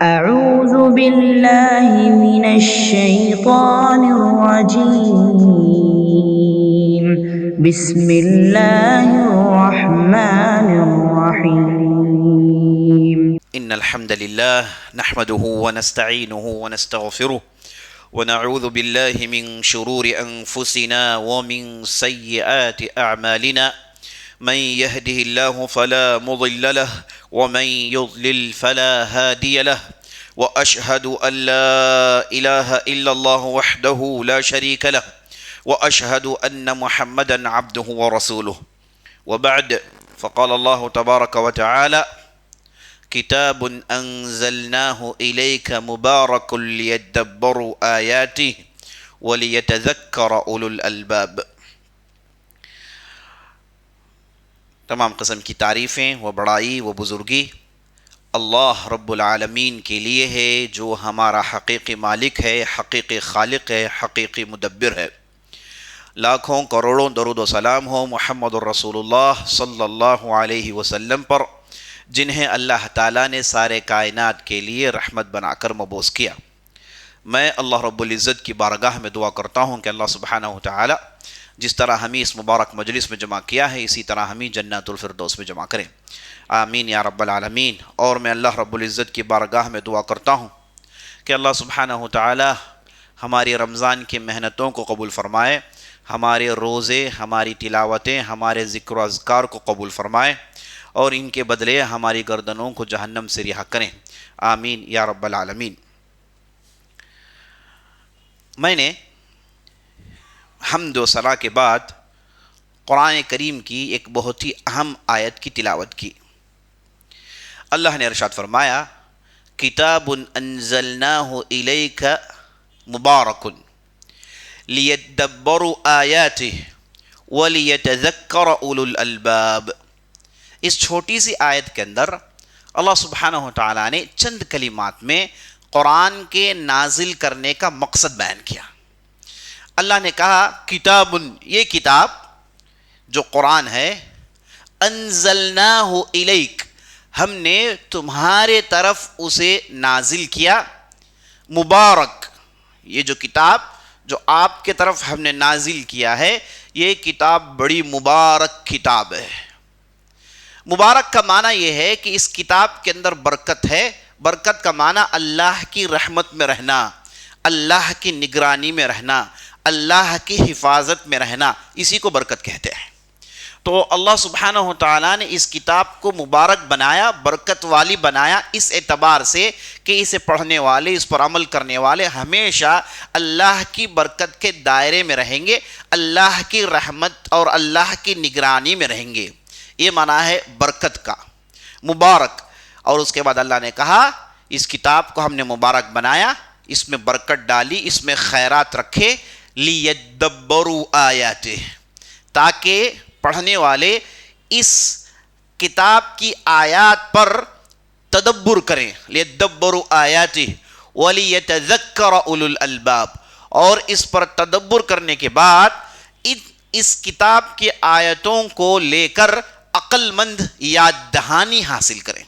أعوذ بالله من الشيطان الرجيم بسم الله الرحمن الرحيم إن الحمد لله نحمده ونستعينه ونستغفره ونعوذ بالله من شرور أنفسنا ومن سيئات أعمالنا من يهده الله فلا مضل له ومن يضلل فلا هادي له وأشهد أن لا إله إلا الله وحده لا شريك له وأشهد أن محمدا عبده ورسوله وبعد فقال الله تبارك وتعالى كتاب أنزلناه إليك مبارك ليدبروا آياته وليتذكر أولو الألباب. تمام قسم کی تعریفیں و بڑائی و بزرگی اللہ رب العالمین کے لیے ہے، جو ہمارا حقیقی مالک ہے، حقیقی خالق ہے، حقیقی مدبر ہے۔ لاکھوں کروڑوں درود و سلام ہو محمد الرسول اللہ صلی اللہ علیہ وسلم پر، جنہیں اللہ تعالیٰ نے سارے کائنات کے لیے رحمت بنا کر مبعوث کیا۔ میں اللہ رب العزت کی بارگاہ میں دعا کرتا ہوں کہ اللہ سبحانہ وتعالی جس طرح ہمیں اس مبارک مجلس میں جمع کیا ہے، اسی طرح ہمیں جنت الفردوس میں جمع کریں، آمین یا رب العالمین۔ اور میں اللہ رب العزت کی بارگاہ میں دعا کرتا ہوں کہ اللہ سبحانہ وتعالی ہماری رمضان کی محنتوں کو قبول فرمائے، ہمارے روزے، ہماری تلاوتیں، ہمارے ذکر و اذکار کو قبول فرمائے، اور ان کے بدلے ہماری گردنوں کو جہنم سے رہا کریں، آمین یا رب العالمین۔ میں نے حمد و ثنا کے بعد قرآن کریم کی ایک بہت ہی اہم آیت کی تلاوت کی۔ اللہ نے ارشاد فرمایا، کتاب انزلناہ الیک مبارک لیدبروا آیاتہ ولیتذکر اولو الالباب۔ اس چھوٹی سی آیت کے اندر اللہ سبحانہ وتعالی نے چند کلمات میں قرآن کے نازل کرنے کا مقصد بیان کیا۔ اللہ نے کہا کتاب، یہ کتاب جو قرآن ہے، انزلناہ الیک، ہم نے تمہارے طرف اسے نازل کیا، مبارک، یہ جو کتاب جو آپ کے طرف ہم نے نازل کیا ہے، یہ کتاب بڑی مبارک کتاب ہے۔ مبارک کا معنی یہ ہے کہ اس کتاب کے اندر برکت ہے۔ برکت کا معنی اللہ کی رحمت میں رہنا، اللہ کی نگرانی میں رہنا، اللہ کی حفاظت میں رہنا، اسی کو برکت کہتے ہیں۔ تو اللہ سبحانہ وتعالی نے اس کتاب کو مبارک بنایا، برکت والی بنایا، اس اعتبار سے کہ اسے پڑھنے والے، اس پر عمل کرنے والے ہمیشہ اللہ کی برکت کے دائرے میں رہیں گے، اللہ کی رحمت اور اللہ کی نگرانی میں رہیں گے۔ یہ معنی ہے برکت کا، مبارک۔ اور اس کے بعد اللہ نے کہا اس کتاب کو ہم نے مبارک بنایا، اس میں برکت ڈالی، اس میں خیرات رکھے، لیدبروا آیاتہ، تاکہ پڑھنے والے اس کتاب کی آیات پر تدبر کریں، لیدبروا آیاتہ ولیتذکر اولو الالباب، اور اس پر تدبر کرنے کے بعد اس کتاب کی آیتوں کو لے کر عقل مند یاد دہانی حاصل کریں۔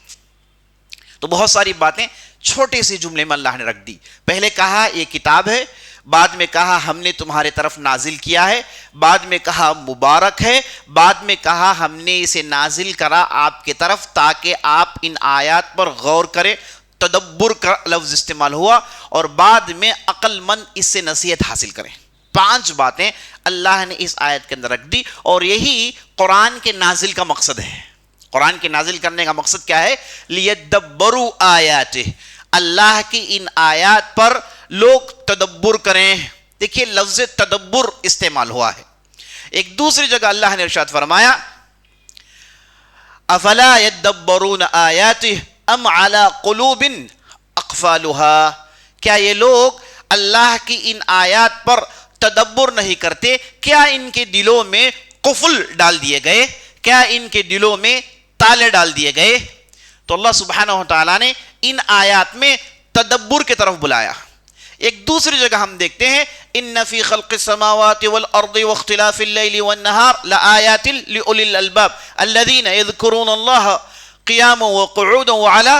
تو بہت ساری باتیں چھوٹے سے جملے میں اللہ نے رکھ دی۔ پہلے کہا یہ کتاب ہے، بعد میں کہا ہم نے تمہارے طرف نازل کیا ہے، بعد میں کہا مبارک ہے، بعد میں کہا ہم نے اسے نازل کرا آپ کی طرف تاکہ آپ ان آیات پر غور کریں، تدبر کا لفظ استعمال ہوا، اور بعد میں عقل مند اس سے نصیحت حاصل کریں۔ 5 باتیں اللہ نے اس آیت کے اندر رکھ دی، اور یہی قرآن کے نازل کا مقصد ہے۔ قرآن کے نازل کرنے کا مقصد کیا ہے؟ لیدبروا آیاتہ، اللہ کی ان آیات پر لوگ تدبر کریں۔ دیکھیے لفظ تدبر استعمال ہوا ہے۔ ایک دوسری جگہ اللہ نے ارشاد فرمایا، افلا یدبرون آیاتہ ام علی قلوب اقفالها، کیا یہ لوگ اللہ کی ان آیات پر تدبر نہیں کرتے؟ کیا ان کے دلوں میں قفل ڈال دیے گئے؟ کیا ان کے دلوں میں تالے ڈال دیے گئے؟ تو اللہ سبحانہ وتعالی نے ان آیات میں تدبر کی طرف بلایا۔ ایک دوسری جگہ ہم دیکھتے ہیں، ان فی خلق السماوات والارض واختلاف اللیل والنہار لآیات لأولی الالباب الذین یذکرون اللہ قیاما وقعودا وعلی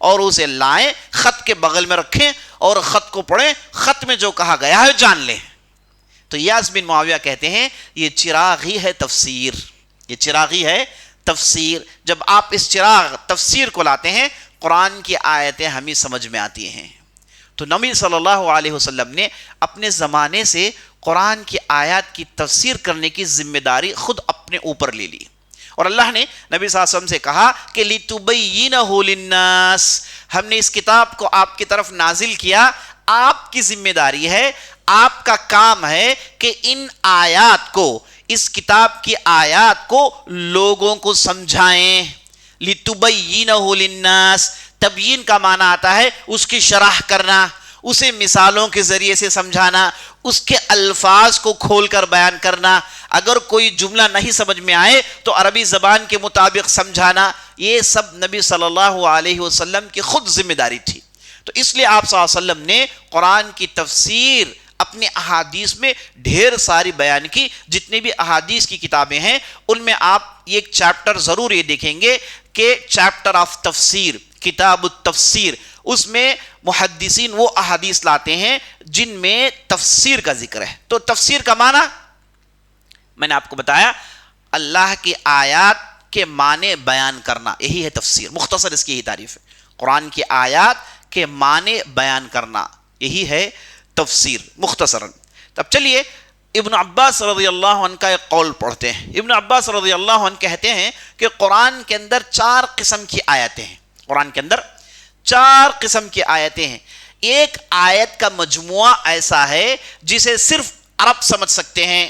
اور اسے لائیں، خط کے بغل میں رکھیں اور خط کو پڑھیں، خط میں جو کہا گیا ہے جان لیں۔ تو یاس بن معاویہ کہتے ہیں یہ چراغ ہی ہے تفسیر، یہ چراغ ہی ہے تفسیر۔ جب آپ اس چراغ تفسیر کو لاتے ہیں، قرآن کی آیتیں ہمیں سمجھ میں آتی ہیں۔ تو نبی صلی اللہ علیہ وسلم نے اپنے زمانے سے قرآن کی آیات کی تفسیر کرنے کی ذمہ داری خود اپنے اوپر لے لی، اور اللہ نے نبی صلی اللہ علیہ وسلم سے کہا کہ لِتُبَيِّنَهُ لِلنَّاسِ، ہم نے اس کتاب کو آپ کی طرف نازل کیا، آپ کی ذمہ داری ہے، آپ کا کام ہے کہ ان آیات کو، اس کتاب کی آیات کو لوگوں کو سمجھائیں۔ لِتُبَيِّنَهُ لِلنَّاسِ، تبیین کا معنی آتا ہے اس کی شرح کرنا، اسے مثالوں کے ذریعے سے سمجھانا، اس کے الفاظ کو کھول کر بیان کرنا، اگر کوئی جملہ نہیں سمجھ میں آئے تو عربی زبان کے مطابق سمجھانا، یہ سب نبی صلی اللہ علیہ وسلم کی خود ذمہ داری تھی۔ تو اس لیے آپ صلی اللہ علیہ وسلم نے قرآن کی تفسیر اپنے احادیث میں ڈھیر ساری بیان کی۔ جتنی بھی احادیث کی کتابیں ہیں ان میں آپ ایک چیپٹر ضرور یہ دیکھیں گے کہ چیپٹر آف تفسیر، کتاب التفسیر، اس میں محدثین وہ احادیث لاتے ہیں جن میں تفسیر کا ذکر ہے۔ تو تفسیر کا معنی میں نے آپ کو بتایا، اللہ کی آیات کے معنی بیان کرنا، یہی ہے تفسیر۔ مختصر اس کی یہی تعریف ہے، قرآن کی آیات کے معنی بیان کرنا، یہی ہے تفسیر مختصراً۔ تب چلیے ابن عباس رضی اللہ عنہ کا ایک قول پڑھتے ہیں۔ ابن عباس رضی اللہ عنہ کہتے ہیں کہ قرآن کے اندر 4 قسم کی آیتیں ہیں، قرآن کے اندر 4 قسم کی آیتیں ہیں۔ ایک آیت کا مجموعہ ایسا ہے جسے صرف عرب سمجھ سکتے ہیں،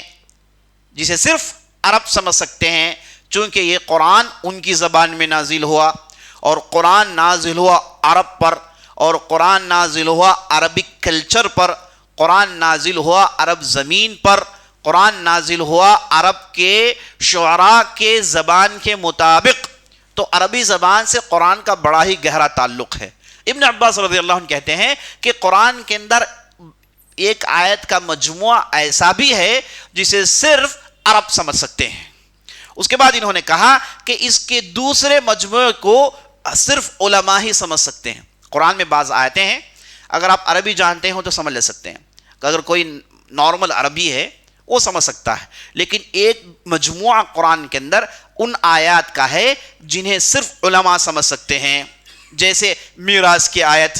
جسے صرف عرب سمجھ سکتے ہیں، چونکہ یہ قرآن ان کی زبان میں نازل ہوا، اور قرآن نازل ہوا عرب پر، اور قرآن نازل ہوا عربک کلچر پر، قرآن نازل ہوا عرب زمین پر، قرآن نازل ہوا عرب کے شعراء کے زبان کے مطابق۔ تو عربی زبان سے قرآن کا بڑا ہی گہرا تعلق ہے۔ ابن عباس رضی اللہ عنہ کہتے ہیں کہ قرآن کے اندر ایک آیت کا مجموعہ ایسا بھی ہے جسے صرف عرب سمجھ سکتے ہیں۔ اس کے بعد انہوں نے کہا کہ اس کے دوسرے مجموعے کو صرف علماء ہی سمجھ سکتے ہیں۔ قرآن میں بعض آیتیں ہیں اگر آپ عربی جانتے ہوں تو سمجھ لے سکتے ہیں، اگر کوئی نارمل عربی ہے وہ سمجھ سکتا ہے، لیکن ایک مجموعہ قرآن کے اندر ان آیات کا ہے جنہیں صرف علماء سمجھ سکتے ہیں، جیسے میراث کی آیت،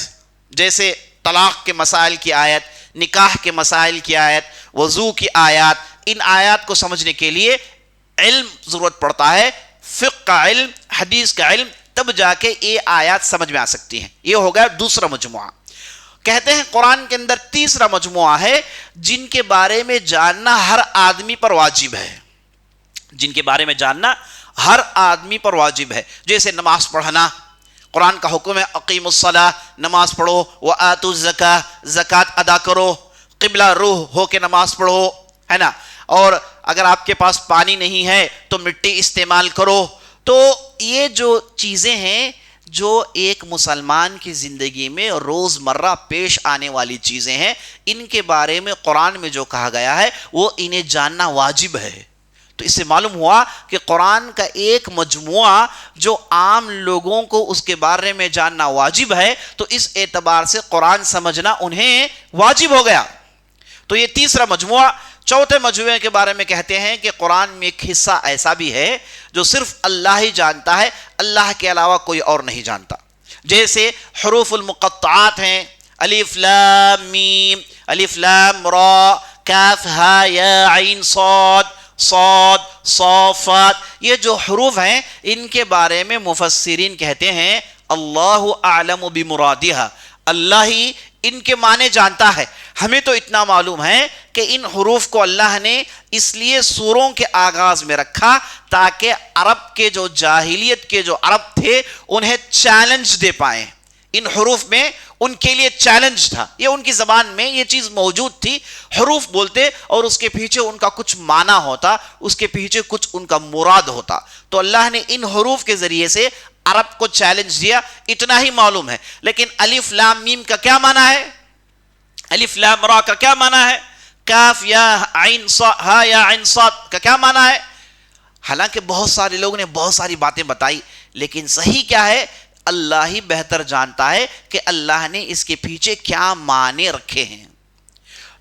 جیسے طلاق کے مسائل کی آیت، نکاح کے مسائل کی آیت، وضو کی آیات۔ ان آیات کو سمجھنے کے لیے علم ضرورت پڑتا ہے، فقہ کا علم، حدیث کا علم، تب جا کے یہ آیات سمجھ میں آ سکتی ہیں۔ یہ ہو گیا دوسرا مجموعہ۔ کہتے ہیں قرآن کے اندر تیسرا مجموعہ ہے جن کے بارے میں جاننا ہر آدمی پر واجب ہے، جن کے بارے میں جاننا ہر آدمی پر واجب ہے، جیسے نماز پڑھنا۔ قرآن کا حکم ہے اقیم الصلاۃ، نماز پڑھو، وآتوا الزکاۃ، زکوٰۃ ادا کرو، قبلہ روح ہو کے نماز پڑھو، ہے نا، اور اگر آپ کے پاس پانی نہیں ہے تو مٹی استعمال کرو۔ تو یہ جو چیزیں ہیں جو ایک مسلمان کی زندگی میں روز مرہ پیش آنے والی چیزیں ہیں، ان کے بارے میں قرآن میں جو کہا گیا ہے وہ انہیں جاننا واجب ہے۔ تو اس سے معلوم ہوا کہ قرآن کا ایک مجموعہ جو عام لوگوں کو اس کے بارے میں جاننا واجب ہے، تو اس اعتبار سے قرآن سمجھنا انہیں واجب ہو گیا۔ تو یہ تیسرا مجموعہ۔ چوتھے مجموعے کے بارے میں کہتے ہیں کہ قرآن میں ایک حصہ ایسا بھی ہے جو صرف اللہ ہی جانتا ہے، اللہ کے علاوہ کوئی اور نہیں جانتا، جیسے حروف المقطعات ہیں، الف لام میم، الف لام را، کاف ہا یا عین صاد، صاد صافات۔ یہ جو حروف ہیں ان کے بارے میں مفسرین کہتے ہیں اللہ اعلم بمرادہا، اللہ ہی ان کے معنی جانتا ہے۔ ہمیں تو اتنا معلوم ہے کہ ان حروف کو اللہ نے اس لیے سوروں کے آغاز میں رکھا تاکہ عرب کے جو جاہلیت کے جو عرب تھے انہیں چیلنج دے پائیں۔ ان حروف میں ان کے لیے چیلنج تھا، یہ ان کی زبان میں یہ چیز موجود تھی، حروف بولتے اور اس کے پیچھے ان کا کچھ معنی ہوتا، اس کے پیچھے کچھ ان کا مراد ہوتا۔ تو اللہ نے ان حروف کے ذریعے سے عرب کو چیلنج دیا، اتنا ہی معلوم ہے۔ لیکن الف لام میم کا کیا معنی ہے؟ الف لام را کا کیا معنی ہے؟ کاف یا عین صاد ہا یا عین صاد کا کیا معنی ہے؟ حالانکہ بہت سارے لوگوں نے بہت ساری باتیں بتائی، لیکن صحیح کیا ہے؟ اللہ ہی بہتر جانتا ہے کہ اللہ نے اس کے پیچھے کیا معنی رکھے ہیں۔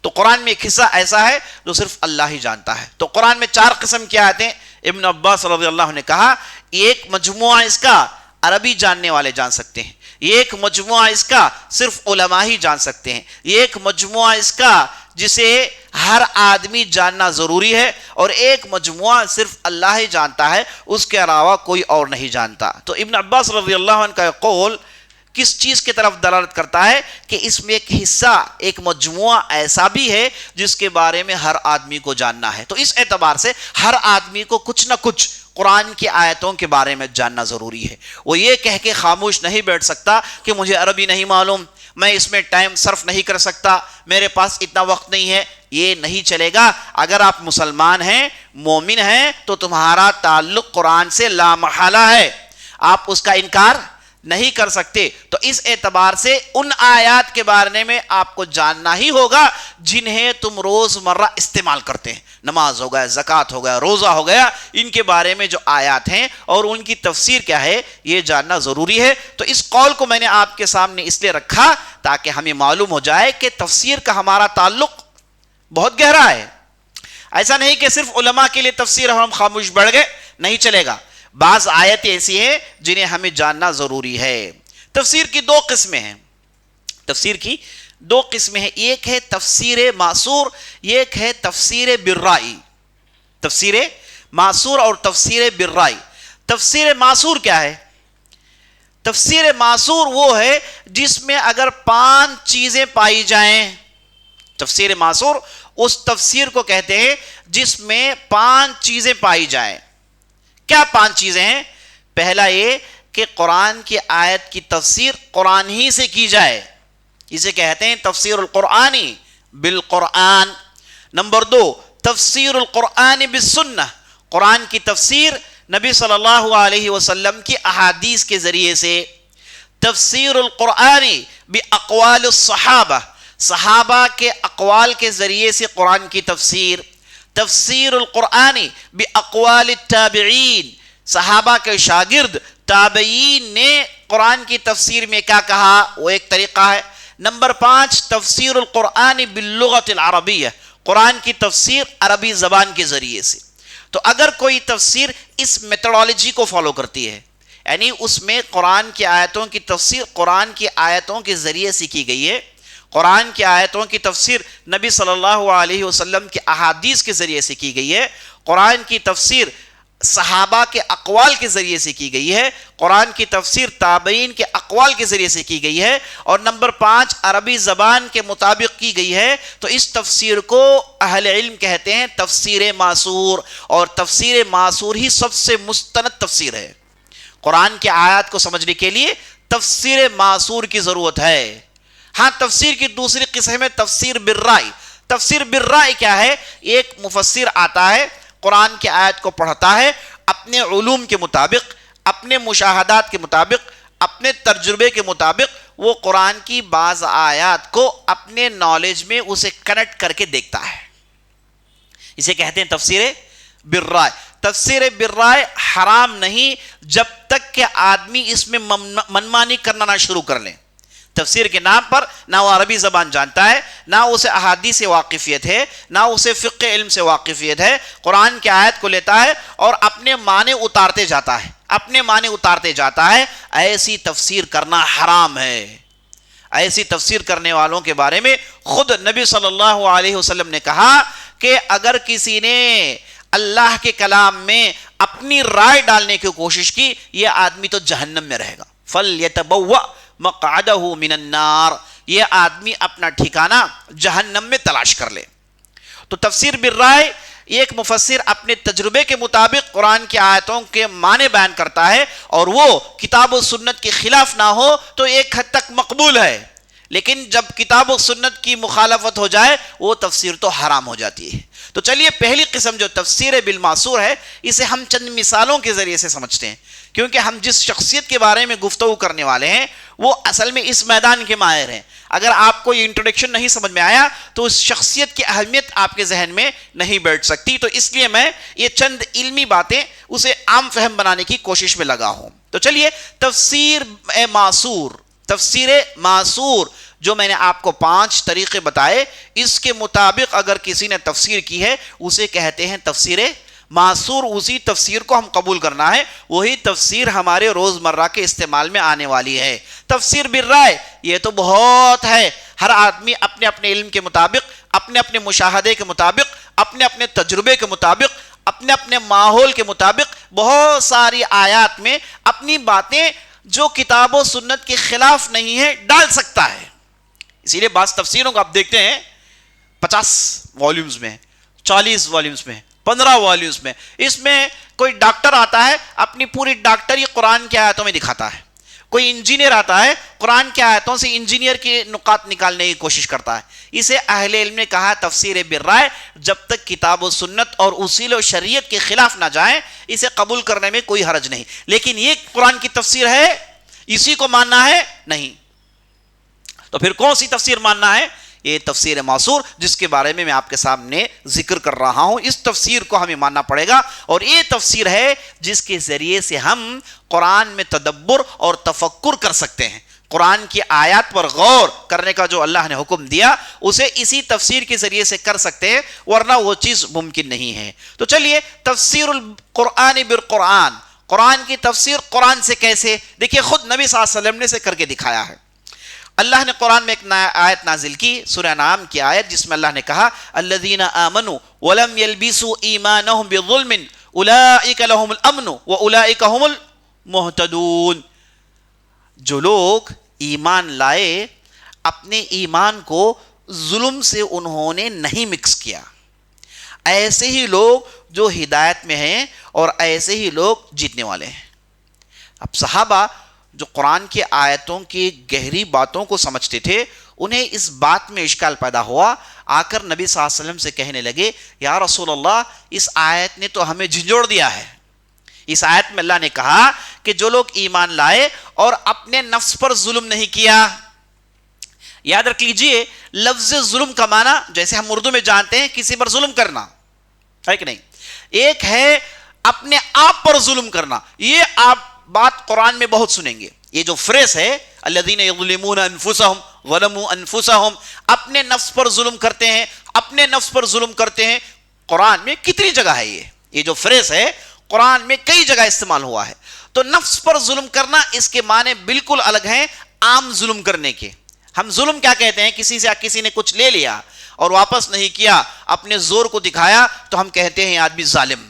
تو قرآن میں ایک حصہ ایسا ہے جو صرف اللہ ہی جانتا ہے۔ تو قرآن میں 4 قسم کی آیتیں ابن عباس رضی اللہ عنہ نے کہا، ایک مجموعہ اس کا عربی جاننے والے جان سکتے ہیں، ایک مجموعہ اس کا صرف علماء ہی جان سکتے ہیں، ایک مجموعہ اس کا جسے ہر آدمی جاننا ضروری ہے، اور ایک مجموعہ صرف اللہ ہی جانتا ہے، اس کے علاوہ کوئی اور نہیں جانتا۔ تو ابن عباس رضی اللہ عنہ کا قول کس چیز کی طرف دلالت کرتا ہے کہ اس میں ایک حصہ، ایک مجموعہ ایسا بھی ہے جس کے بارے میں ہر آدمی کو جاننا ہے۔ تو اس اعتبار سے ہر آدمی کو کچھ نہ کچھ قرآن کی آیتوں کے بارے میں جاننا ضروری ہے۔ وہ یہ کہہ کے خاموش نہیں بیٹھ سکتا کہ مجھے عربی نہیں معلوم، میں اس میں ٹائم صرف نہیں کر سکتا، میرے پاس اتنا وقت نہیں ہے، یہ نہیں چلے گا۔ اگر آپ مسلمان ہیں، مومن ہیں، تو تمہارا تعلق قرآن سے لا محالہ ہے، آپ اس کا انکار نہیں کر سکتے۔ تو اس اعتبار سے ان آیات کے بارے میں آپ کو جاننا ہی ہوگا جنہیں تم روز مرہ استعمال کرتے ہیں، نماز ہو گیا، زکوٰۃ ہو گیا، روزہ ہو گیا، ان کے بارے میں جو آیات ہیں اور ان کی تفسیر کیا ہے یہ جاننا ضروری ہے۔ تو اس قول کو میں نے آپ کے سامنے اس لیے رکھا تاکہ ہمیں معلوم ہو جائے کہ تفسیر کا ہمارا تعلق بہت گہرا ہے۔ ایسا نہیں کہ صرف علماء کے لیے تفسیر ہم خاموش بیٹھ گئے، نہیں چلے گا۔ بعض آیتیں ایسی ہیں جنہیں ہمیں جاننا ضروری ہے۔ تفسیر کی 2 قسمیں ہیں، تفسیر کی 2 قسمیں ہیں، ایک ہے تفسیر معصور، ایک ہے تفسیر بالرأی۔ تفسیر معصور اور تفسیر بالرأی۔ تفسیر معصور کیا ہے؟ تفسیر معصور وہ ہے جس میں اگر 5 چیزیں پائی جائیں، تفسیر معصور اس تفسیر کو کہتے ہیں جس میں 5 چیزیں پائی جائیں۔ کیا 5 چیزیں ہیں؟ پہلا یہ کہ قرآن کی آیت کی تفسیر قرآن ہی سے کی جائے، اسے کہتے ہیں تفسیر القرآنی بالقرآن۔ نمبر 2، تفسیر القرآن بالسنہ، قرآن کی تفسیر نبی صلی اللہ علیہ وسلم کی احادیث کے ذریعے سے۔ تفسیر القرآن باقوال الصحابہ، صحابہ کے اقوال کے ذریعے سے قرآن کی تفسیر۔ تفسیر القرآن باقوال التابعین، صحابہ کے شاگرد تابعین نے قرآن کی تفسیر میں کیا کہا، وہ ایک طریقہ ہے۔ نمبر 5، تفسیر القرآن باللغت العربیہ، قرآن کی تفسیر عربی زبان کے ذریعے سے۔ تو اگر کوئی تفسیر اس میتھڈالوجی کو فالو کرتی ہے، یعنی اس میں قرآن کی آیتوں کی تفسیر قرآن کی آیتوں کے ذریعے سے کی گئی ہے، قرآن کی آیتوں کی تفسیر نبی صلی اللہ علیہ وسلم کی احادیث کے ذریعے سے کی گئی ہے، قرآن کی تفسیر صحابہ کے اقوال کے ذریعے سے کی گئی ہے، قرآن کی تفسیر تابعین کے اقوال کے ذریعے سے کی گئی ہے، اور نمبر 5 عربی زبان کے مطابق کی گئی ہے، تو اس تفسیر کو اہل علم کہتے ہیں تفسیر معصور، اور تفسیر معصور ہی سب سے مستند تفسیر ہے۔ قرآن کی آیات کو سمجھنے کے لیے تفسیر معصور کی ضرورت ہے۔ ہاں، تفسیر کی دوسری قسم ہے تفسیر بالرأی۔ تفسیر بالرأی کیا ہے؟ ایک مفسر آتا ہے، قرآن کی آیت کو پڑھتا ہے، اپنے علوم کے مطابق، اپنے مشاہدات کے مطابق، اپنے تجربے کے مطابق وہ قرآن کی بعض آیات کو اپنے نالج میں اسے کنیکٹ کر کے دیکھتا ہے، اسے کہتے ہیں تفسیر بالرأی۔ تفسیر بالرأی حرام نہیں جب تک کہ آدمی اس میں منمانی کرنا نہ شروع کر لیں۔ تفسیر کے نام پر نہ وہ عربی زبان جانتا ہے، نہ اسے احادیث سے واقفیت ہے، نہ اسے فقہ علم سے واقفیت ہے، قرآن کی آیت کو لیتا ہے اور اپنے معنی اتارتے جاتا ہے، اپنے معنی اتارتے جاتا ہے۔ ایسی تفسیر کرنا حرام ہے۔ ایسی تفسیر کرنے والوں کے بارے میں خود نبی صلی اللہ علیہ وسلم نے کہا کہ اگر کسی نے اللہ کے کلام میں اپنی رائے ڈالنے کی کوشش کی، یہ آدمی تو جہنم میں رہے گا۔ فَلْيَتَبَوَّأْ مَقْعَدَهُ مِنَ النَّارِ، یہ آدمی اپنا ٹھکانہ جہنم میں تلاش کر لے۔ تو تفسیر بالرائے، ایک مفسر اپنے تجربے کے مطابق قرآن کی آیتوں کے معنی بیان کرتا ہے اور وہ کتاب و سنت کے خلاف نہ ہو تو ایک حد تک مقبول ہے، لیکن جب کتاب و سنت کی مخالفت ہو جائے وہ تفسیر تو حرام ہو جاتی ہے۔ تو چلیے پہلی قسم جو تفسیر بالمعصور ہے، اسے ہم چند مثالوں کے ذریعے سے سمجھتے ہیں، کیونکہ ہم جس شخصیت کے بارے میں گفتگو کرنے والے ہیں وہ اصل میں اس میدان کے ماہر ہیں. اگر آپ کو یہ انٹروڈکشن نہیں سمجھ میں آیا تو اس شخصیت کی اہمیت آپ کے ذہن میں نہیں بیٹھ سکتی. تو اس لیے میں یہ چند علمی باتیں اسے عام فہم بنانے کی کوشش میں لگا ہوں. تو چلیے تفسیر معصور جو میں نے آپ کو 5 طریقے بتائے، اس کے مطابق اگر کسی نے تفسیر کی ہے اسے کہتے ہیں تفسیر معصور. اسی تفسیر کو ہم قبول کرنا ہے، وہی تفسیر ہمارے روزمرہ کے استعمال میں آنے والی ہے. تفسیر بالرائے یہ تو بہت ہے، ہر آدمی اپنے اپنے علم کے مطابق، اپنے اپنے مشاہدے کے مطابق، اپنے اپنے تجربے کے مطابق، اپنے اپنے ماحول کے مطابق بہت ساری آیات میں اپنی باتیں جو کتاب و سنت کے خلاف نہیں ہے ڈال سکتا ہے. اسی لیے بعض تفسیروں کو آپ دیکھتے ہیں 50 والیومز میں، 40 والیومز میں، 15 والیومز میں. اس میں کوئی ڈاکٹر آتا ہے اپنی پوری ڈاکٹری قرآن کی آیتوں میں دکھاتا ہے، کوئی انجینئر آتا ہے قرآن کی آیتوں سے انجینئر کے نقاط نکالنے کی کوشش کرتا ہے. اسے اہل علم نے کہا تفسیر بالرائے، جب تک کتاب و سنت اور اصول و شریعت کے خلاف نہ جائیں اسے قبول کرنے میں کوئی حرج نہیں. لیکن یہ قرآن کی تفسیر ہے، اسی کو ماننا ہے نہیں. تو پھر کون سی تفسیر ماننا ہے؟ یہ تفسیر معصور جس کے بارے میں آپ کے سامنے ذکر کر رہا ہوں. اس تفسیر کو ہمیں ماننا پڑے گا، اور یہ تفسیر ہے جس کے ذریعے سے ہم قرآن میں تدبر اور تفکر کر سکتے ہیں. قرآن کی آیات پر غور کرنے کا جو اللہ نے حکم دیا اسے اسی تفسیر کے ذریعے سے کر سکتے ہیں، ورنہ وہ چیز ممکن نہیں ہے. تو چلیے تفسیر القرآن بالقرآن، قرآن کی تفسیر قرآن سے کیسے؟ دیکھیے خود نبی صلی اللہ علیہ وسلم نے اسے کر کے دکھایا ہے. اللہ نے قرآن میں ایک آیت نازل کی، سورہ انعام کی آیت، جس میں اللہ نے کہا الذین آمنوا ولم یلبسوا ایمانہم بظلم اولئک لہم الامن واولئک هم المہتدون. جو لوگ ایمان لائے اپنے ایمان کو ظلم سے انہوں نے نہیں مکس کیا، ایسے ہی لوگ جو ہدایت میں ہیں اور ایسے ہی لوگ جیتنے والے ہیں. اب صحابہ جو قرآن کی آیتوں کی گہری باتوں کو سمجھتے تھے، انہیں اس بات میں اشکال پیدا ہوا، آ کر نبی صلی اللہ علیہ وسلم سے کہنے لگے یا رسول اللہ اس آیت نے تو ہمیں جھنجھوڑ دیا ہے. اس آیت میں اللہ نے کہا کہ جو لوگ ایمان لائے اور اپنے نفس پر ظلم نہیں کیا. یاد رکھ لیجئے لفظ ظلم کا معنی جیسے ہم اردو میں جانتے ہیں کسی پر ظلم کرنا ہے کہ نہیں، ایک ہے اپنے آپ پر ظلم کرنا. یہ آپ بات قرآن میں بہت سنیں گے. یہ جو فریز ہے الذین یظلمون انفسہم ظلموا انفسہم، اپنے نفس پر ظلم کرتے ہیں، اپنے نفس پر ظلم کرتے ہیں. قرآن میں کتنی جگہ ہے یہ جو فریز ہے قرآن میں کئی جگہ استعمال ہوا ہے. تو نفس پر ظلم کرنا اس کے معنی بالکل الگ ہیں عام ظلم کرنے کے. ہم ظلم کیا کہتے ہیں؟ کسی نے کچھ لے لیا اور واپس نہیں کیا، اپنے زور کو دکھایا تو ہم کہتے ہیں یہ آدمی ظالم.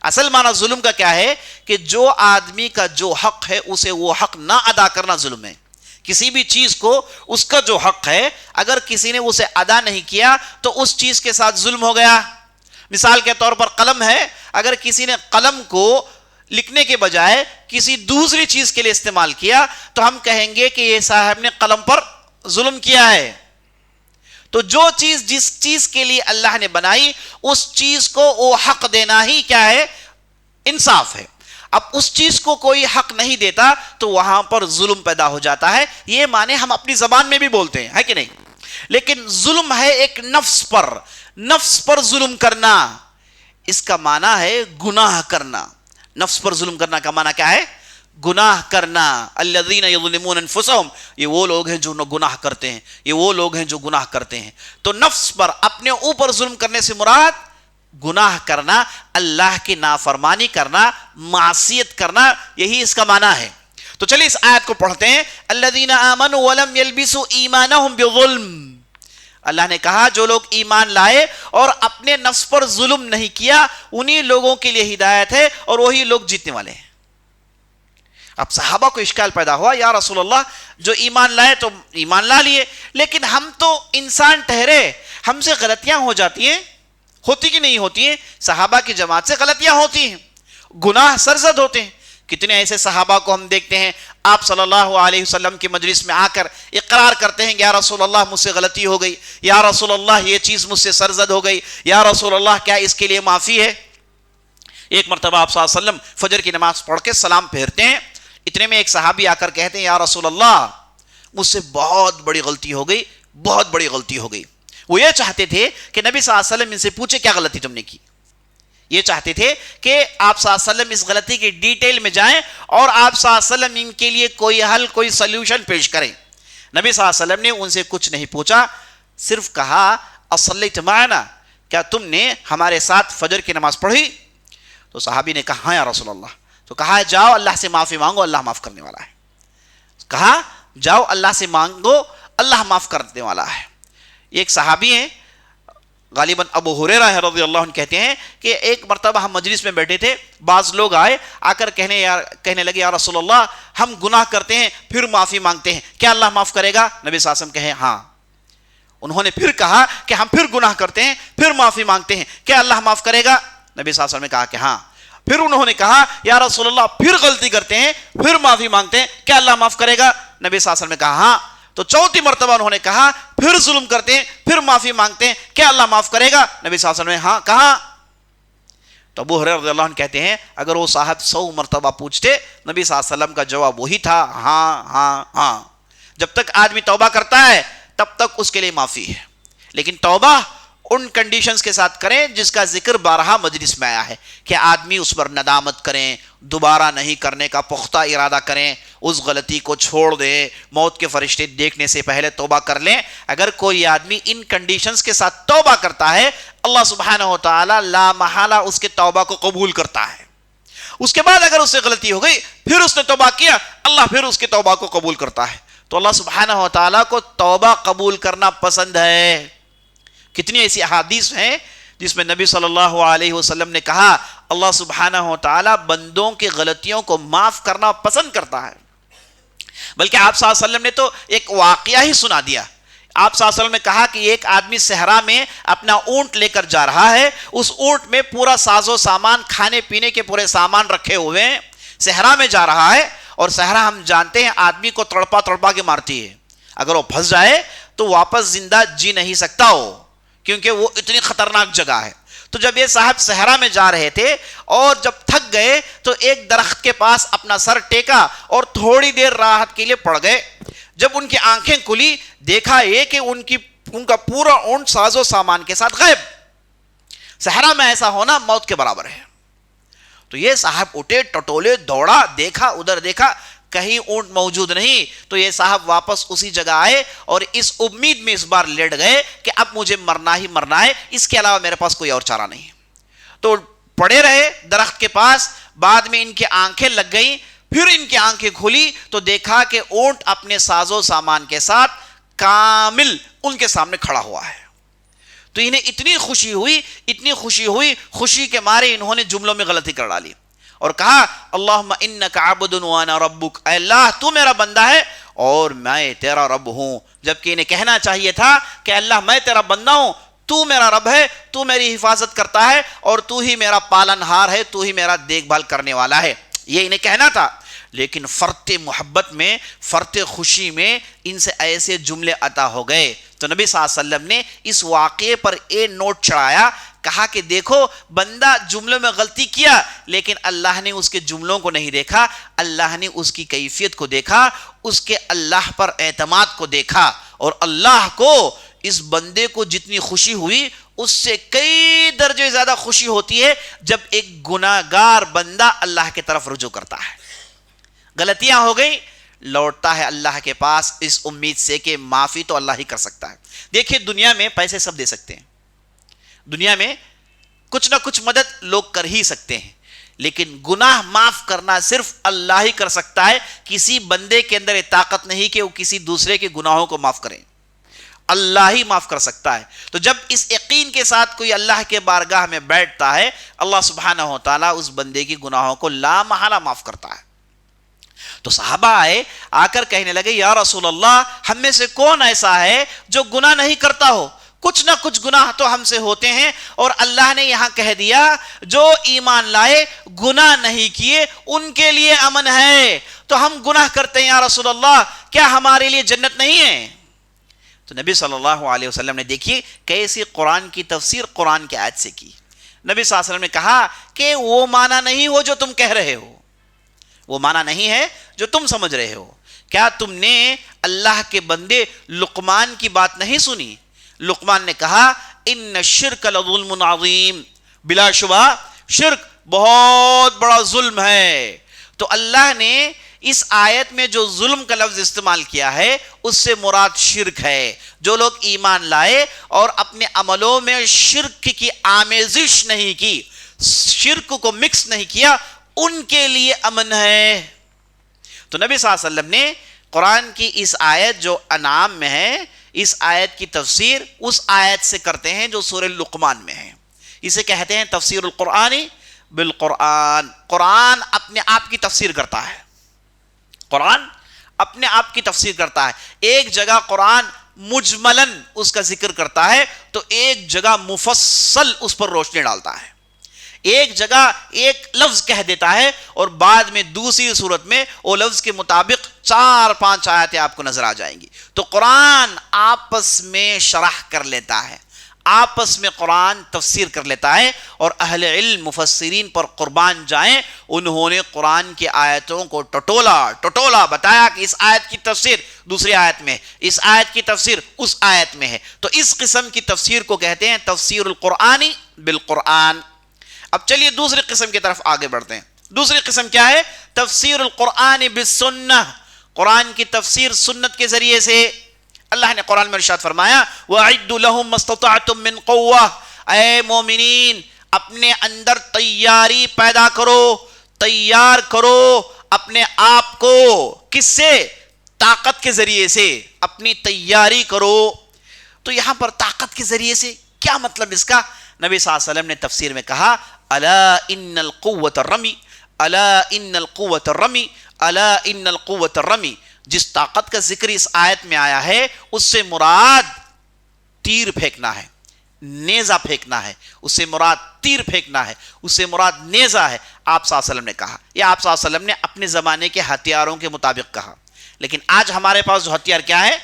اصل معنی ظلم کا کیا ہے کہ جو آدمی کا جو حق ہے اسے وہ حق نہ ادا کرنا ظلم ہے. کسی بھی چیز کو اس کا جو حق ہے اگر کسی نے اسے ادا نہیں کیا تو اس چیز کے ساتھ ظلم ہو گیا. مثال کے طور پر قلم ہے، اگر کسی نے قلم کو لکھنے کے بجائے کسی دوسری چیز کے لیے استعمال کیا تو ہم کہیں گے کہ یہ صاحب نے قلم پر ظلم کیا ہے. تو جو چیز جس چیز کے لیے اللہ نے بنائی اس چیز کو وہ حق دینا ہی کیا ہے؟ انصاف ہے. اب اس چیز کو کوئی حق نہیں دیتا تو وہاں پر ظلم پیدا ہو جاتا ہے. یہ معنی ہم اپنی زبان میں بھی بولتے ہیں، ہے کہ نہیں؟ لیکن ظلم ہے ایک نفس پر ظلم کرنا، اس کا معنی ہے گناہ کرنا. نفس پر ظلم کرنا کا معنی کیا ہے؟ گناہ کرنا. الذین یظلمون انفسہم، یہ وہ لوگ ہیں جو گناہ کرتے ہیں، یہ وہ لوگ ہیں جو گناہ کرتے ہیں. تو نفس پر اپنے اوپر ظلم کرنے سے مراد گناہ کرنا، اللہ کی نافرمانی کرنا، معصیت کرنا، یہی اس کا معنی ہے. تو چلیے اس آیت کو پڑھتے ہیں. الذین آمنوا ولم یلبسوا ایمانہم بظلم. اللہ نے کہا جو لوگ ایمان لائے اور اپنے نفس پر ظلم نہیں کیا انہی لوگوں کے لیے ہدایت ہے اور وہی لوگ جیتنے والے ہیں. اب صحابہ کو اشکال پیدا ہوا یا رسول اللہ جو ایمان لائے تو ایمان لا لیے، لیکن ہم تو انسان ٹھہرے، ہم سے غلطیاں ہو جاتی ہیں، ہوتی کہ نہیں ہوتی ہیں؟ صحابہ کی جماعت سے غلطیاں ہوتی ہیں، گناہ سرزد ہوتے ہیں. کتنے ایسے صحابہ کو ہم دیکھتے ہیں آپ صلی اللہ علیہ وسلم کی مجلس میں آ کر اقرار کرتے ہیں یا رسول اللہ مجھ سے غلطی ہو گئی، یا رسول اللہ یہ چیز مجھ سے سرزد ہو گئی، یا رسول اللہ کیا اس کے لیے معافی ہے؟ ایک مرتبہ آپ صلی اللہ علیہ وسلم فجر کی نماز پڑھ کے سلام پھیرتے ہیں، اتنے میں ایک صحابی آ کر کہتے ہیں یا رسول اللہ مجھ سے بہت بڑی غلطی ہو گئی، بہت بڑی غلطی ہو گئی۔ وہ یہ چاہتے تھے کہ نبی صلی اللہ علیہ وسلم ان سے پوچھے کیا غلطی تم نے کی، یہ چاہتے تھے کہ آپ صلی اللہ علیہ وسلم اس غلطی کی ڈیٹیل میں جائیں اور آپ صلی اللہ علیہ وسلم ان کے لیے کوئی حل، کوئی سلیوشن پیش کریں۔ نبی صلی اللہ علیہ وسلم نے ان سے کچھ نہیں پوچھا، صرف کہا اصلیت معنا، کیا تم نے ہمارے ساتھ فجر کی نماز پڑھی؟ تو صحابی نے کہا ہاں یا رسول اللہ۔ تو کہا جاؤ اللہ سے معافی مانگو، اللہ معاف کرنے والا ہے۔ کہا جاؤ اللہ سے مانگو، اللہ معاف کرنے والا ہے۔ ایک صحابی ہیں غالباً ابو ہریرہ رضی اللہ عنہ کہتے ہیں کہ ایک مرتبہ ہم مجلس میں بیٹھے تھے، بعض لوگ آئے، آ کر کہنے لگے یا رسول اللہ ہم گناہ کرتے ہیں پھر معافی مانگتے ہیں، کیا اللہ معاف کرے گا؟ نبی صلی اللہ علیہ وسلم کہے ہاں۔ انہوں نے پھر کہا کہ ہم پھر گناہ کرتے ہیں پھر معافی مانگتے ہیں، کیا اللہ معاف کرے گا؟ نبی صلی اللہ علیہ وسلم نے کہا کہ ہاں۔ پھر انہوں نے کہا یا رسول اللہ پھر غلطی کرتے ہیں پھر معافی مانگتے ہیں، کیا اللہ معاف کرے گا؟ نبی صلی اللہ علیہ وسلم نے کہا ہاں۔ تو چوتھی مرتبہ انہوں نے کہا پھر ظلم کرتے ہیں پھر معافی مانگتے ہیں، کیا اللہ معاف کرے گا؟ نبی صلی اللہ علیہ وسلم نے ہاں کہا۔ تو ابو ہریرہ رضی اللہ عنہ کہتے ہیں اگر وہ صاحب 100 مرتبہ پوچھتے، نبی صلی اللہ علیہ وسلم کا جواب وہی تھا ہاں ہاں ہاں۔ جب تک آدمی توبہ کرتا ہے تب تک اس کے لیے معافی ہے، لیکن توبہ ان کنڈیشنز کے ساتھ کریں جس کا ذکر بارہا مجلس میں آیا ہے کہ آدمی اس پر ندامت کریں، دوبارہ نہیں کرنے کا پختہ ارادہ کریں، اس غلطی کو چھوڑ دیں، موت کے فرشتے دیکھنے سے پہلے توبہ کر لیں۔ اگر کوئی آدمی ان کنڈیشنز کے ساتھ توبہ کرتا ہے اللہ سبحانہ و تعالی لا محالہ اس کے توبہ کو قبول کرتا ہے۔ اس کے بعد اگر اس سے غلطی ہو گئی پھر اس نے توبہ کیا، اللہ پھر اس کے توبہ کو قبول کرتا ہے۔ تو اللہ سبحانہ و تعالی کو توبہ قبول کرنا پسند ہے۔ کتنی ایسی احادیث ہیں جس میں نبی صلی اللہ علیہ وسلم نے کہا اللہ سبحانہ و تعالی بندوں کی غلطیوں کو معاف کرنا پسند کرتا ہے۔ بلکہ آپ صلی اللہ علیہ وسلم نے تو ایک واقعہ ہی سنا دیا۔ آپ صلی اللہ علیہ وسلم نے کہا کہ ایک آدمی صحرا میں اپنا اونٹ لے کر جا رہا ہے، اس اونٹ میں پورا ساز و سامان، کھانے پینے کے پورے سامان رکھے ہوئے ہیں، صحرا میں جا رہا ہے، اور صحرا ہم جانتے ہیں آدمی کو تڑپا تڑپا کے مارتی ہے، اگر وہ پھنس جائے تو واپس زندہ جی نہیں سکتا ہو، کیونکہ وہ اتنی خطرناک جگہ ہے۔ تو جب یہ صاحب صحرا میں جا رہے تھے اور جب تھک گئے تو ایک درخت کے پاس اپنا سر ٹیکا اور تھوڑی دیر راحت کے لیے پڑ گئے۔ جب ان کی آنکھیں کھلی دیکھا یہ کہ ان کا پورا اونٹ ساز و سامان کے ساتھ غائب۔ صحرا میں ایسا ہونا موت کے برابر ہے۔ تو یہ صاحب اٹھے، ٹٹولے، دوڑا، دیکھا ادھر دیکھا، کہیں اونٹ موجود نہیں۔ تو یہ صاحب واپس اسی جگہ آئے اور اس امید میں اس بار لیٹ گئے کہ اب مجھے مرنا ہی مرنا ہے، اس کے علاوہ میرے پاس کوئی اور چارہ نہیں۔ تو پڑے رہے درخت کے پاس، بعد میں ان کی آنکھیں لگ گئیں، پھر ان کی آنکھیں کھلی تو دیکھا کہ اونٹ اپنے ساز و سامان کے ساتھ کامل ان کے سامنے کھڑا ہوا ہے۔ تو انہیں اتنی خوشی ہوئی، خوشی کے مارے انہوں نے جملوں میں غلطی کر ڈالی اور کہا اللہم انک عبد وانا ربک، اے اللہ تو میرا بندہ ہے اور میں تیرا رب ہوں، جبکہ انہیں کہنا چاہیے تھا کہ اللہ میں تیرا بندہ ہوں، تو میرا رب ہے، تو میری حفاظت کرتا ہے اور تو ہی میرا پالن ہار ہے، تو ہی میرا دیکھ بھال کرنے والا ہے، یہ انہیں کہنا تھا۔ لیکن فرط محبت میں، فرط خوشی میں ان سے ایسے جملے عطا ہو گئے۔ تو نبی صلی اللہ علیہ وسلم نے اس واقعے پر ایک نوٹ چڑھایا، کہا کہ دیکھو بندہ جملوں میں غلطی کیا لیکن اللہ نے اس کے جملوں کو نہیں دیکھا، اللہ نے اس کی کیفیت کو دیکھا، اس کے اللہ پر اعتماد کو دیکھا، اور اللہ کو اس بندے کو جتنی خوشی ہوئی اس سے کئی درجے زیادہ خوشی ہوتی ہے جب ایک گناہگار بندہ اللہ کی طرف رجوع کرتا ہے۔ غلطیاں ہو گئی، لوٹتا ہے اللہ کے پاس اس امید سے کہ معافی تو اللہ ہی کر سکتا ہے۔ دیکھیے دنیا میں پیسے سب دے سکتے ہیں، دنیا میں کچھ نہ کچھ مدد لوگ کر ہی سکتے ہیں، لیکن گناہ معاف کرنا صرف اللہ ہی کر سکتا ہے۔ کسی بندے کے اندر یہ طاقت نہیں کہ وہ کسی دوسرے کے گناہوں کو معاف کرے، اللہ ہی معاف کر سکتا ہے۔ تو جب اس یقین کے ساتھ کوئی اللہ کے بارگاہ میں بیٹھتا ہے، اللہ سبحانہ و تعالیٰ اس بندے کی گناہوں کو لا محالہ معاف کرتا ہے۔ تو صحابہ آئے، آ کر کہنے لگے یا رسول اللہ ہم میں سے کون ایسا ہے جو گناہ نہیں کرتا ہو؟ کچھ نہ کچھ گناہ تو ہم سے ہوتے ہیں، اور اللہ نے یہاں کہہ دیا جو ایمان لائے گناہ نہیں کیے ان کے لیے امن ہے، تو ہم گناہ کرتے ہیں یا رسول اللہ، کیا ہمارے لیے جنت نہیں ہے؟ تو نبی صلی اللہ علیہ وسلم نے دیکھیے کیسی قرآن کی تفسیر قرآن کی آیت سے کی۔ نبی صلی اللہ علیہ وسلم نے کہا کہ وہ معنی نہیں ہو جو تم کہہ رہے ہو، وہ معنی نہیں ہے جو تم سمجھ رہے ہو. کیا تم نے اللہ کے بندے لقمان کی بات نہیں سنی؟ لقمان نے کہا ان الشرک لظلم عظیم، بلا شبہ شرک بہت بڑا ظلم ہے. تو اللہ نے اس آیت میں جو ظلم کا لفظ استعمال کیا ہے اس سے مراد شرک ہے. جو لوگ ایمان لائے اور اپنے عملوں میں شرک کی آمیزش نہیں کی، شرک کو مکس نہیں کیا، ان کے لیے امن ہے. تو نبی صلی اللہ علیہ وسلم نے قرآن کی اس آیت جو انعام میں ہے، اس آیت کی تفسیر اس آیت سے کرتے ہیں جو سورہ لقمان میں ہے. اسے کہتے ہیں تفسیر القرآن بالقرآن. قرآن اپنے آپ کی تفسیر کرتا ہے، قرآن اپنے آپ کی تفسیر کرتا ہے. ایک جگہ قرآن مجملاً اس کا ذکر کرتا ہے تو ایک جگہ مفصل اس پر روشنی ڈالتا ہے. ایک جگہ ایک لفظ کہہ دیتا ہے اور بعد میں دوسری صورت میں وہ لفظ کے مطابق 4-5 آیتیں آپ کو نظر آ جائیں گی. تو قرآن آپس میں شرح کر لیتا ہے، آپس میں قرآن تفسیر کر لیتا ہے. اور اہل علم مفسرین پر قربان جائیں، انہوں نے قرآن کی آیتوں کو ٹٹولا بتایا کہ اس آیت کی تفسیر دوسری آیت میں، اس آیت کی تفسیر اس آیت میں ہے. تو اس قسم کی تفسیر کو کہتے ہیں تفسیر القرآن بالقرآن. اب چلیے دوسری قسم کی طرف آگے بڑھتے ہیں. دوسری قسم کیا ہے؟ تفسیر القرآن بالسنہ، قرآن کی تفسیر سنت کے ذریعے سے. اللہ نے قرآن میں ارشاد فرمایا وَأَعِدُّوا لَهُم مَّا اسْتَطَعْتُم مِّن قُوَّةٍ، اے مومنین اپنے اندر تیاری پیدا کرو، تیار کرو اپنے آپ کو. کس سے؟ طاقت کے ذریعے سے اپنی تیاری کرو. تو یہاں پر طاقت کے ذریعے سے کیا مطلب اس کا؟ نبی صلی اللہ علیہ وسلم نے تفسیر میں کہا الا ان القوة الرمی، الا ان القوة الرمی، الا ان القوة الرمی. جس طاقت کا ذکر اس آیت میں آیا ہے اس سے مراد تیر پھینکنا ہے، نیزہ پھینکنا ہے. اس سے مراد تیر پھینکنا ہے، اس سے مراد نیزہ ہے. آپ صلی اللہ علیہ وسلم نے کہا، یا آپ صلی اللہ علیہ وسلم نے اپنے زمانے کے ہتھیاروں کے مطابق کہا. لیکن آج ہمارے پاس جو ہتھیار کیا ہے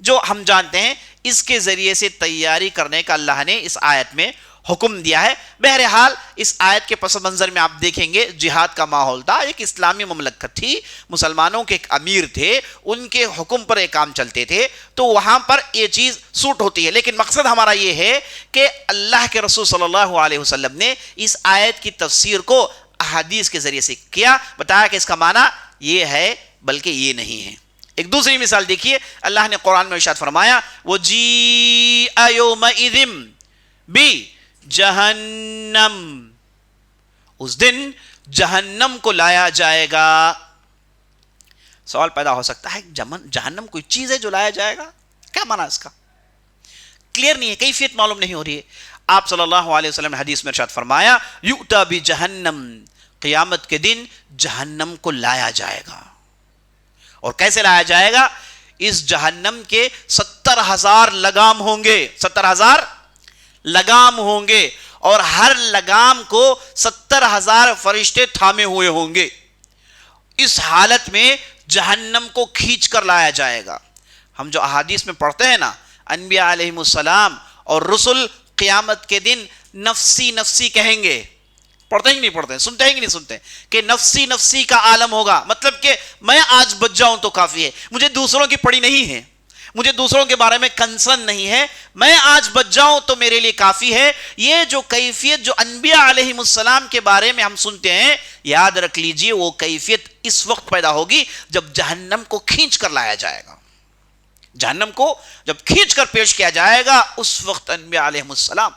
جو ہم جانتے ہیں، اس کے ذریعے سے تیاری کرنے کا اللہ نے اس آیت میں حکم دیا ہے. بہرحال اس آیت کے پس منظر میں آپ دیکھیں گے جہاد کا ماحول تھا، ایک اسلامی مملکت تھی، مسلمانوں کے ایک امیر تھے، ان کے حکم پر ایک کام چلتے تھے، تو وہاں پر یہ چیز سوٹ ہوتی ہے. لیکن مقصد ہمارا یہ ہے کہ اللہ کے رسول صلی اللہ علیہ وسلم نے اس آیت کی تفسیر کو احادیث کے ذریعے سے کیا، بتایا کہ اس کا معنی یہ ہے بلکہ یہ نہیں ہے. ایک دوسری مثال دیکھیے، اللہ نے قرآن میں ارشاد فرمایا وَجِيءَ يَوْمَئِذٍ بِجَهَنَّمَ، اس دن جہنم کو لایا جائے گا. سوال پیدا ہو سکتا ہے جہنم کوئی چیز ہے جو لایا جائے گا؟ کیا معنی اس کا؟ کلیئر نہیں ہے، کیفیت معلوم نہیں ہو رہی ہے. آپ صلی اللہ علیہ وسلم نے حدیث میں ارشاد فرمایا یؤتی بجہنم، قیامت کے دن جہنم کو لایا جائے گا. اور کیسے لایا جائے گا؟ اس جہنم کے 70,000 لگام ہوں گے، 70,000 لگام ہوں گے، اور ہر لگام کو 70,000 فرشتے تھامے ہوئے ہوں گے. اس حالت میں جہنم کو کھینچ کر لایا جائے گا. ہم جو احادیث میں پڑھتے ہیں نا، انبیاء علیہم السلام اور رسل قیامت کے دن نفسی نفسی کہیں گے. پڑھتے ہیں کہ نہیں پڑھتے ہیں؟ سنتے ہیں کہ نہیں سنتے ہیں کہ نفسی نفسی کا عالم ہوگا؟ مطلب کہ میں آج بچ جاؤں تو کافی ہے، مجھے دوسروں کی پڑی نہیں ہے، مجھے دوسروں کے بارے میں کنسرن نہیں ہے، میں آج بچ جاؤں تو میرے لیے کافی ہے. یہ جو کیفیت جو انبیاء علیہم السلام کے بارے میں ہم سنتے ہیں، یاد رکھ لیجئے وہ کیفیت اس وقت پیدا ہوگی جب جہنم کو کھینچ کر لایا جائے گا. جہنم کو جب کھینچ کر پیش کیا جائے گا اس وقت انبیاء علیہم السلام،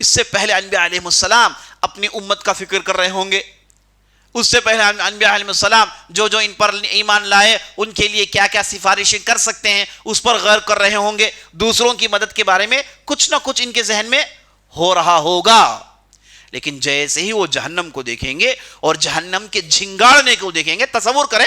اس سے پہلے انبیاء علیہم السلام اپنی امت کا فکر کر رہے ہوں گے. اس سے پہلے انبیاء علیہ السلام جو ان پر ایمان لائے ان کے لیے کیا کیا سفارشیں کر سکتے ہیں اس پر غور کر رہے ہوں گے. دوسروں کی مدد کے بارے میں کچھ نہ کچھ ان کے ذہن میں ہو رہا ہوگا. لیکن جیسے ہی وہ جہنم کو دیکھیں گے اور جہنم کے جھنگاڑنے کو دیکھیں گے، تصور کریں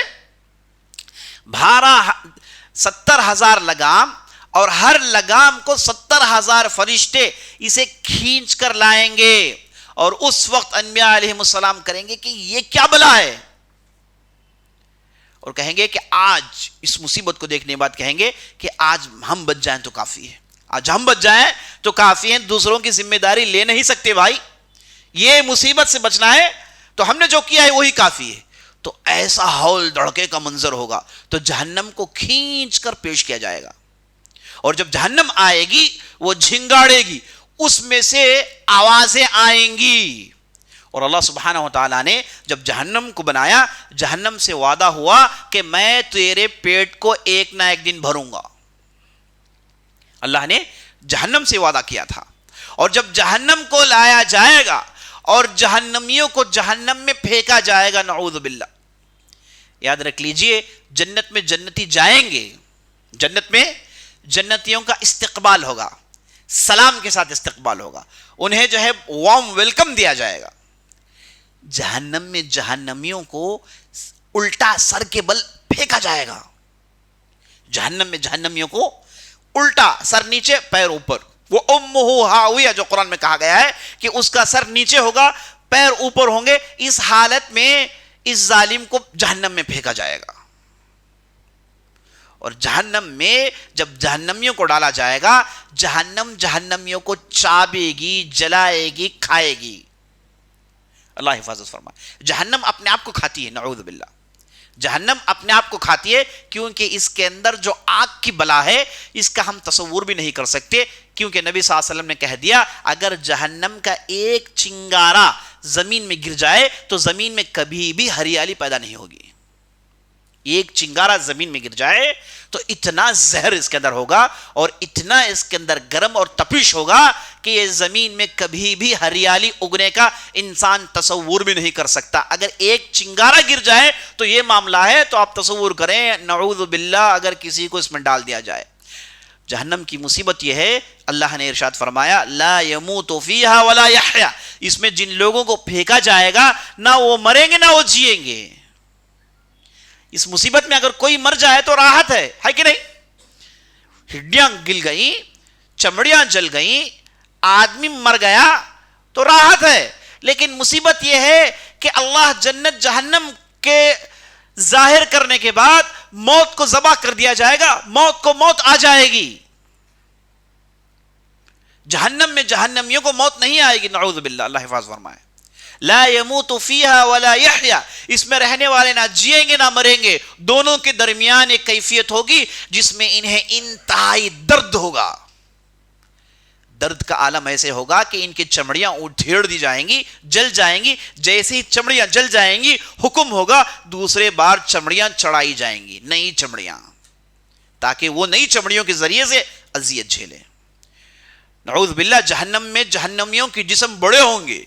70,000 لگام، اور ہر لگام کو 70,000 فرشتے اسے کھینچ کر لائیں گے. اور اس وقت انبیاء علیہ السلام کریں گے کہ یہ کیا بلا ہے، اور کہیں گے کہ آج اس مصیبت کو دیکھنے کے بعد کہیں گے کہ آج ہم بچ جائیں تو کافی ہے، آج ہم بچ جائیں تو کافی ہے، دوسروں کی ذمہ داری لے نہیں سکتے بھائی. یہ مصیبت سے بچنا ہے تو ہم نے جو کیا ہے وہی کافی ہے. تو ایسا ہول دڑکے کا منظر ہوگا. تو جہنم کو کھینچ کر پیش کیا جائے گا, اور جب جہنم آئے گی وہ جھنگاڑے گی, اس میں سے آوازیں آئیں گی. اور اللہ سبحانہ وتعالیٰ نے جب جہنم کو بنایا, جہنم سے وعدہ ہوا کہ میں تیرے پیٹ کو ایک نہ ایک دن بھروں گا. اللہ نے جہنم سے وعدہ کیا تھا. اور جب جہنم کو لایا جائے گا اور جہنمیوں کو جہنم میں پھینکا جائے گا, نعوذ باللہ, یاد رکھ لیجئے جنت میں جنتی جائیں گے, جنت میں جنتیوں کا استقبال ہوگا, سلام کے ساتھ استقبال ہوگا, انہیں جو ہے وارم ویلکم دیا جائے گا. جہنم میں جہنمیوں کو الٹا سر کے بل پھینکا جائے گا. جہنم میں جہنمیوں کو الٹا, سر نیچے پیر اوپر. وہ امہ ہاویہ جو قرآن میں کہا گیا ہے کہ اس کا سر نیچے ہوگا, پیر اوپر ہوں گے. اس حالت میں اس ظالم کو جہنم میں پھینکا جائے گا. اور جہنم میں جب جہنمیوں کو ڈالا جائے گا, جہنم جہنمیوں کو چابے گی, جلائے گی, کھائے گی. اللہ حفاظت فرمائے. جہنم اپنے آپ کو کھاتی ہے, نعوذ باللہ. جہنم اپنے آپ کو کھاتی ہے کیونکہ اس کے اندر جو آگ کی بلا ہے اس کا ہم تصور بھی نہیں کر سکتے. کیونکہ نبی صلی اللہ علیہ وسلم نے کہہ دیا اگر جہنم کا ایک چنگارا زمین میں گر جائے تو زمین میں کبھی بھی ہریالی پیدا نہیں ہوگی. ایک چنگارا زمین میں گر جائے تو اتنا زہر اس کے اندر ہوگا اور اتنا اس کے اندر گرم اور تپش ہوگا کہ یہ زمین میں کبھی بھی ہریالی اگنے کا انسان تصور بھی نہیں کر سکتا. اگر ایک چنگارا گر جائے تو یہ معاملہ ہے. تو آپ تصور کریں نعوذ باللہ اگر کسی کو اس میں ڈال دیا جائے. جہنم کی مصیبت یہ ہے, اللہ نے ارشاد فرمایا لا یموت فیہا ولا یحیا, اس میں جن لوگوں کو پھینکا جائے گا نہ وہ مریں گے نہ وہ جیئیں گے. اس مصیبت میں اگر کوئی مر جائے تو راحت ہے کہ نہیں؟ ہڈیاں گل گئیں, چمڑیاں جل گئیں, آدمی مر گیا تو راحت ہے. لیکن مصیبت یہ ہے کہ اللہ جنت جہنم کے ظاہر کرنے کے بعد موت کو ذبح کر دیا جائے گا, موت کو موت آ جائے گی. جہنم میں جہنمیوں کو موت نہیں آئے گی, نعوذ باللہ, اللہ حفاظ فرمائے. لا يموت فیہا ولا یحیا, اس میں رہنے والے نہ جیئیں گے نہ مریں گے. دونوں کے درمیان ایک کیفیت ہوگی جس میں انہیں انتہائی درد ہوگا. درد کا عالم ایسے ہوگا کہ ان کی چمڑیاں ادھیڑ دی جائیں گی, جل جائیں گی. جیسے ہی چمڑیاں جل جائیں گی حکم ہوگا دوسرے بار چمڑیاں چڑھائی جائیں گی, نئی چمڑیاں, تاکہ وہ نئی چمڑیوں کے ذریعے سے اذیت جھیلیں. نعوذ باللہ. جہنم میں جہنمیوں کی جسم بڑے ہوں گے,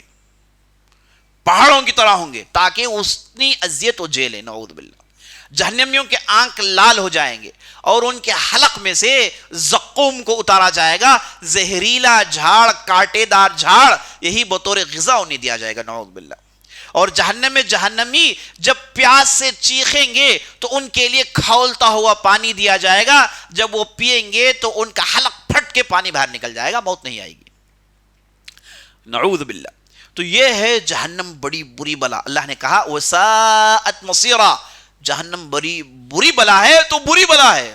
پہاڑوں کی طرح ہوں گے, تاکہ اتنی اذیت و جیلیں. نعوذ باللہ. جہنمیوں کے آنکھ لال ہو جائیں گے اور ان کے حلق میں سے زقوم کو اتارا جائے گا, زہریلا جھاڑ, کانٹے دار جھاڑ, یہی بطور غذا انہیں دیا جائے گا. نعوذ باللہ. اور جہنم میں جہنمی جب پیاس سے چیخیں گے تو ان کے لیے کھولتا ہوا پانی دیا جائے گا. جب وہ پیئیں گے تو ان کا حلق پھٹ کے پانی باہر نکل جائے گا, موت نہیں آئے گی. نعوذ باللہ. تو یہ ہے جہنم بڑی بری بلا. اللہ نے کہا وَسَاءَتْ مَصِيرًا, جہنم بڑی بری بلا ہے تو بری بلا ہے.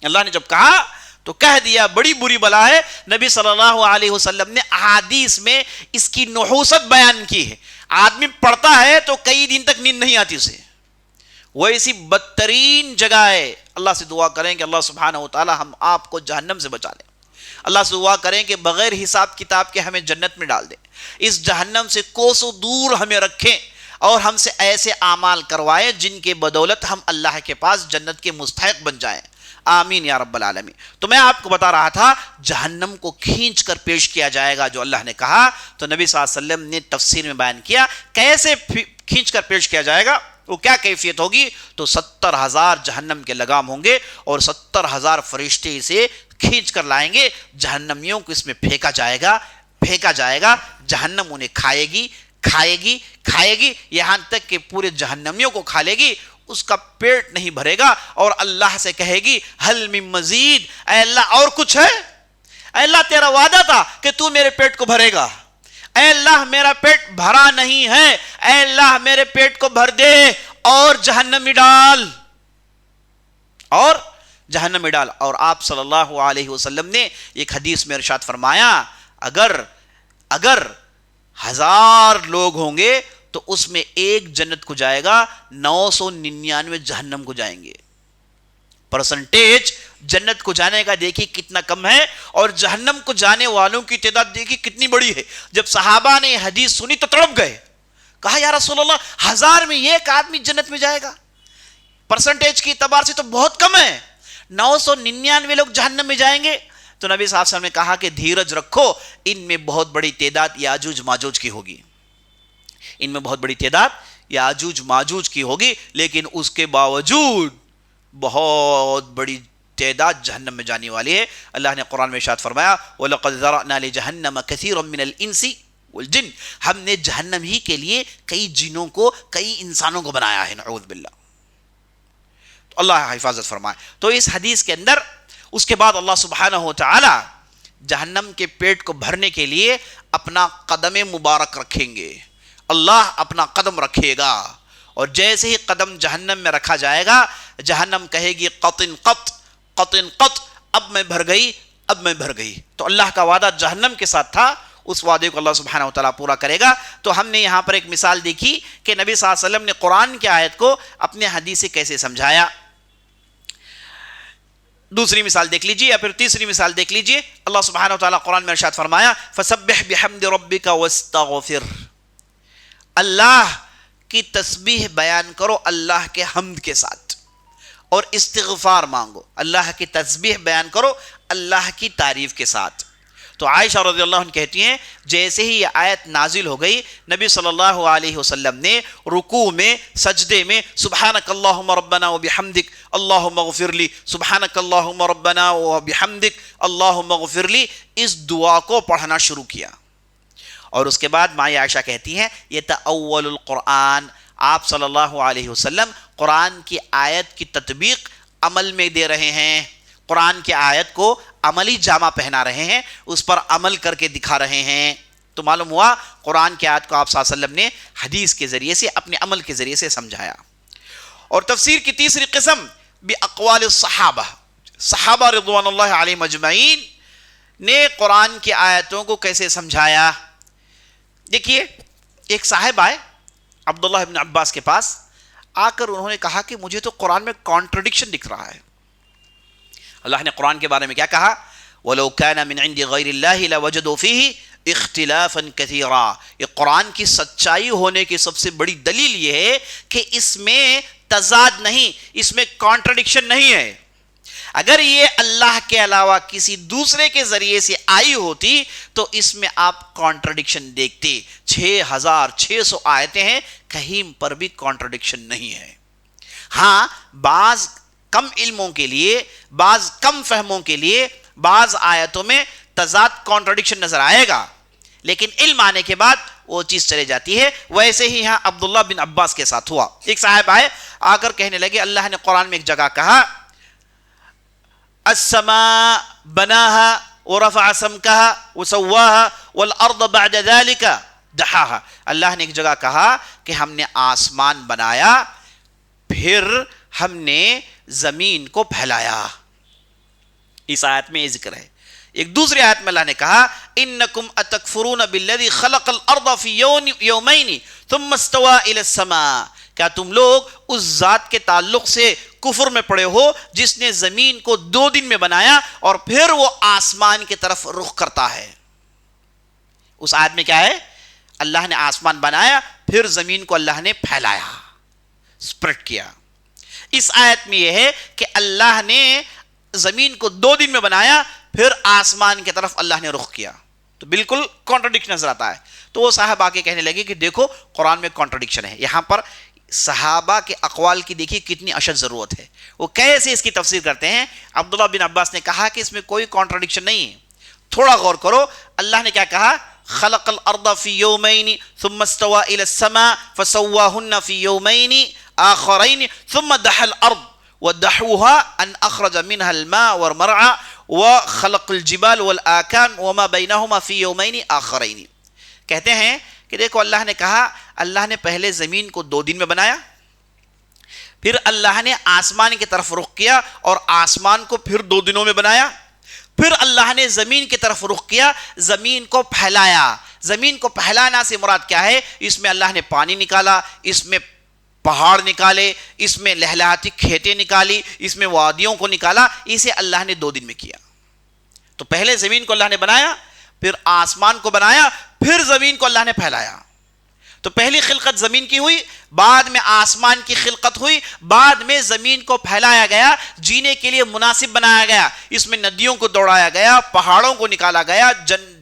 اللہ نے جب کہا تو کہہ دیا بڑی بری بلا ہے. نبی صلی اللہ علیہ وسلم نے احادیث میں اس کی نحوست بیان کی ہے. آدمی پڑھتا ہے تو کئی دن تک نیند نہیں آتی اسے, وہ ایسی بدترین جگہ ہے. اللہ سے دعا کریں کہ اللہ سبحانہ وتعالی ہم آپ کو جہنم سے بچا لیں. اللہ سے دعا کریں کہ بغیر حساب کتاب کے ہمیں جنت میں ڈال دیں. اس جہنم سے کوسوں دور ہمیں رکھیں اور ہم سے ایسے اعمال کروائے جن کے بدولت ہم اللہ کے پاس جنت کے مستحق بن جائیں. آمین یا رب العالمین. تو میں آپ کو بتا رہا تھا جہنم کو کھینچ کر پیش کیا جائے گا جو اللہ نے کہا. تو نبی صلی اللہ علیہ وسلم نے تفسیر میں بیان کیا کیسے کھینچ کر پیش کیا جائے گا, وہ کیا کیفیت ہوگی. تو 70,000 جہنم کے لگام ہوں گے اور 70,000 فرشتے اسے کھینچ کر لائیں گے. جہنمیوں کو اس میں پھینکا جائے گا, پھینکا جائے گا. جہنم انہیں کھائے گی, کھائے گی, کھائے گی, یہاں تک کہ پورے جہنمیوں کو کھا لے گی. اس کا پیٹ نہیں بھرے گا اور اللہ سے کہے گی حل من مزید, اے اللہ اور کچھ ہے؟ اے اللہ تیرا وعدہ تھا کہ تو میرے پیٹ کو بھرے گا. اے اللہ میرا پیٹ بھرا نہیں ہے, اے اللہ میرے پیٹ کو بھر دے اور جہنم میں ڈال, اور جہنم میں ڈال. اور آپ صلی اللہ علیہ وسلم نے ایک حدیث میں ارشاد فرمایا اگر 1000 لوگ ہوں گے تو اس میں ایک جنت کو جائے گا، 999 جہنم کو جائیں گے۔ پرسنٹیج جنت کو جانے کا دیکھیے کتنا کم ہے، اور جہنم کو جانے والوں کی تعداد دیکھیے کتنی بڑی ہے۔ جب صحابہ نے یہ حدیث سنی تو تڑپ گئے، کہا یا رسول اللہ 1000 میں ایک آدمی جنت میں جائے گا، پرسنٹیج کی اعتبار سے تو بہت کم ہے، 999 لوگ جہنم میں جائیں گے۔ تو نبی صلی اللہ علیہ وسلم نے کہا کہ دھیرج رکھو، ان میں بہت بڑی تعداد یاجوج ماجوج کی ہوگی، ان میں بہت بڑی تعداد یاجوج ماجوج کی ہوگی، لیکن اس کے باوجود بہت بڑی تعداد جہنم میں جانے والی ہے۔ اللہ نے قرآن میں ارشاد فرمایا وَلَقَدْ ذَرَأْنَا لِجَهَنَّمَ كَثِيرًا مِنَ الْإِنسِ وَالْجِنِّ، ہم نے جہنم ہی کے لیے کئی جنوں کو، کئی انسانوں کو بنایا ہے، نعوذ باللہ۔ تو اللہ حفاظت فرمائے۔ تو اس حدیث کے اندر اس کے بعد اللہ سبحانہ و تعالی جہنم کے پیٹ کو بھرنے کے لیے اپنا قدم مبارک رکھیں گے، اللہ اپنا قدم رکھے گا، اور جیسے ہی قدم جہنم میں رکھا جائے گا جہنم کہے گی قطن قط قطن قط، اب میں بھر گئی، اب میں بھر گئی۔ تو اللہ کا وعدہ جہنم کے ساتھ تھا، اس وعدے کو اللہ سبحانہ و تعالیٰ پورا کرے گا۔ تو ہم نے یہاں پر ایک مثال دیکھی کہ نبی صلی اللہ علیہ وسلم نے قرآن کی آیت کو اپنے حدیث سے کیسے سمجھایا۔ دوسری مثال دیکھ لیجیے، یا پھر تیسری مثال دیکھ لیجیے۔ اللہ سبحانہ و تعالیٰ قرآن میں ارشاد فرمایا فَسَبِّحْ بِحَمْدِ رَبِّكَ وَاسْتَغْفِرْ، اللہ کی تسبیح بیان کرو اللہ کے حمد کے ساتھ، اور استغفار مانگو، اللہ کی تسبیح بیان کرو اللہ کی تعریف کے ساتھ۔ تو عائشہ رضی اللہ عنہ کہتی ہیں جیسے ہی یہ آیت نازل ہو گئی نبی صلی اللہ علیہ وسلم نے رکوع میں، سجدے میں سبحانک اللہم ربنا وبحمدک اللہم اغفر لی، سبحانک اللہم ربنا وبحمدک اللہم اغفر لی، اس دعا کو پڑھنا شروع کیا۔ اور اس کے بعد ماں عائشہ کہتی ہیں یہ تأول القرآن، آپ صلی اللہ علیہ وسلم قرآن کی آیت کی تطبیق عمل میں دے رہے ہیں، قرآن کی آیت کو عملی جامہ پہنا رہے ہیں، اس پر عمل کر کے دکھا رہے ہیں۔ تو معلوم ہوا قرآن کی آیت کو آپ صلی اللہ علیہ وسلم نے حدیث کے ذریعے سے، اپنے عمل کے ذریعے سے سمجھایا۔ اور تفسیر کی تیسری قسم باقوال الصحابہ، صحابہ رضوان اللہ علیہم اجمعین نے قرآن کی آیتوں کو کیسے سمجھایا۔ دیکھیے ایک صاحب آئے عبداللہ ابن عباس کے پاس، آ کر انہوں نے کہا کہ مجھے تو قرآن میں کانٹرڈکشن دکھ رہا ہے۔ اللہ نے قرآن کے بارے میں کیا کہا؟ وَلَوْ كَانَ مِنْ عِنْدِ غَيْرِ اللَّهِ لَوَجَدُوا فِيهِ اخْتِلَافًا كَثِيرًا۔ یہ قرآن کی سچائی ہونے کی سب سے بڑی دلیل یہ ہے کہ اس میں تضاد نہیں، اس میں کانٹرڈکشن نہیں ہے۔ اگر یہ اللہ کے علاوہ کسی دوسرے کے ذریعے سے آئی ہوتی تو اس میں آپ کانٹرڈکشن دیکھتے۔ 6600 آیتیں ہیں، کہیں پر بھی کانٹرڈکشن نہیں ہے۔ ہاں بعض کم علموں کے لیے، بعض کم فہموں کے لیے بعض آیتوں میں تضاد کانٹرڈکشن نظر آئے گا، لیکن علم آنے کے بعد وہ چیز چلے جاتی ہے۔ ویسے ہی یہاں عبداللہ بن عباس کے ساتھ ہوا۔ ایک صاحب آئے، آ کر کہنے لگے اللہ نے قرآن میں ایک جگہ کہا السماء بناها ورفع سمكها وسواها والارض بعد ذلك دحاها، اللہ نے ایک جگہ کہا کہ ہم نے آسمان بنایا پھر ہم نے زمین کو پھیلایا۔ اس آیت میں یہ ذکر ہے۔ ایک دوسری آیت میں اللہ نے کہا انکم اتکفرون بالذی خلق الارض فی یومین ثم استوى الى السماء، کیا تم لوگ اس ذات کے تعلق سے کفر میں پڑے ہو جس نے زمین کو 2 دن میں بنایا اور پھر وہ آسمان کی طرف رخ کرتا ہے۔ اس آیت میں کیا ہے؟ اللہ نے آسمان بنایا پھر زمین کو اللہ نے پھیلایا، سپریڈ کیا۔ اس آیت میں یہ ہے کہ اللہ نے زمین کو 2 دن میں بنایا پھر آسمان کی طرف اللہ نے رخ کیا، تو بالکل کانٹرڈکشن نظر آتا ہے۔ تو وہ صاحب آ کے کہنے لگے کہ دیکھو قرآن میں کانٹرڈکشن ہے۔ یہاں پر صحابہ کے اقوال کی دیکھیے کتنی اشد ضرورت ہے، وہ کیسے اس کی تفسیر کرتے ہیں۔ عبداللہ بن عباس نے کہا کہ اس میں کوئی کانٹرڈکشن نہیں ہے، تھوڑا غور کرو۔ اللہ نے کیا کہا؟ خلق الارض فی یومین ثم استوى الى السماء فسواهن فی یومین آخرین ثم دحا الارض ودحوها ان اخرج منها الماء والمرعى وخلق الجبال والآکان وما بینہما فی یومین آخرین۔ کہتے ہیں کہ دیکھو اللہ نے کہا، اللہ نے پہلے زمین کو 2 دن میں بنایا، پھر اللہ نے آسمان کی طرف رخ کیا اور آسمان کو پھر 2 دنوں میں بنایا، پھر اللہ نے زمین کی طرف رخ کیا، زمین کو پھیلایا، زمین کو پھیلانا سے مراد کیا ہے؟ اس میں اللہ نے پانی نکالا، اس میں پہاڑ نکالے، اس میں لہلہاتی کھیتیں نکالی، اس میں وادیوں کو نکالا. اسے اللہ نے 2 دن میں کیا. تو پہلے زمین کو اللہ نے بنایا، پھر آسمان کو بنایا، پھر زمین کو اللہ نے پھیلایا. تو پہلی خلقت زمین کی ہوئی، بعد میں آسمان کی خلقت ہوئی، بعد میں زمین کو پھیلایا گیا، جینے کے لیے مناسب بنایا گیا. اس میں ندیوں کو دوڑایا گیا، پہاڑوں کو نکالا گیا،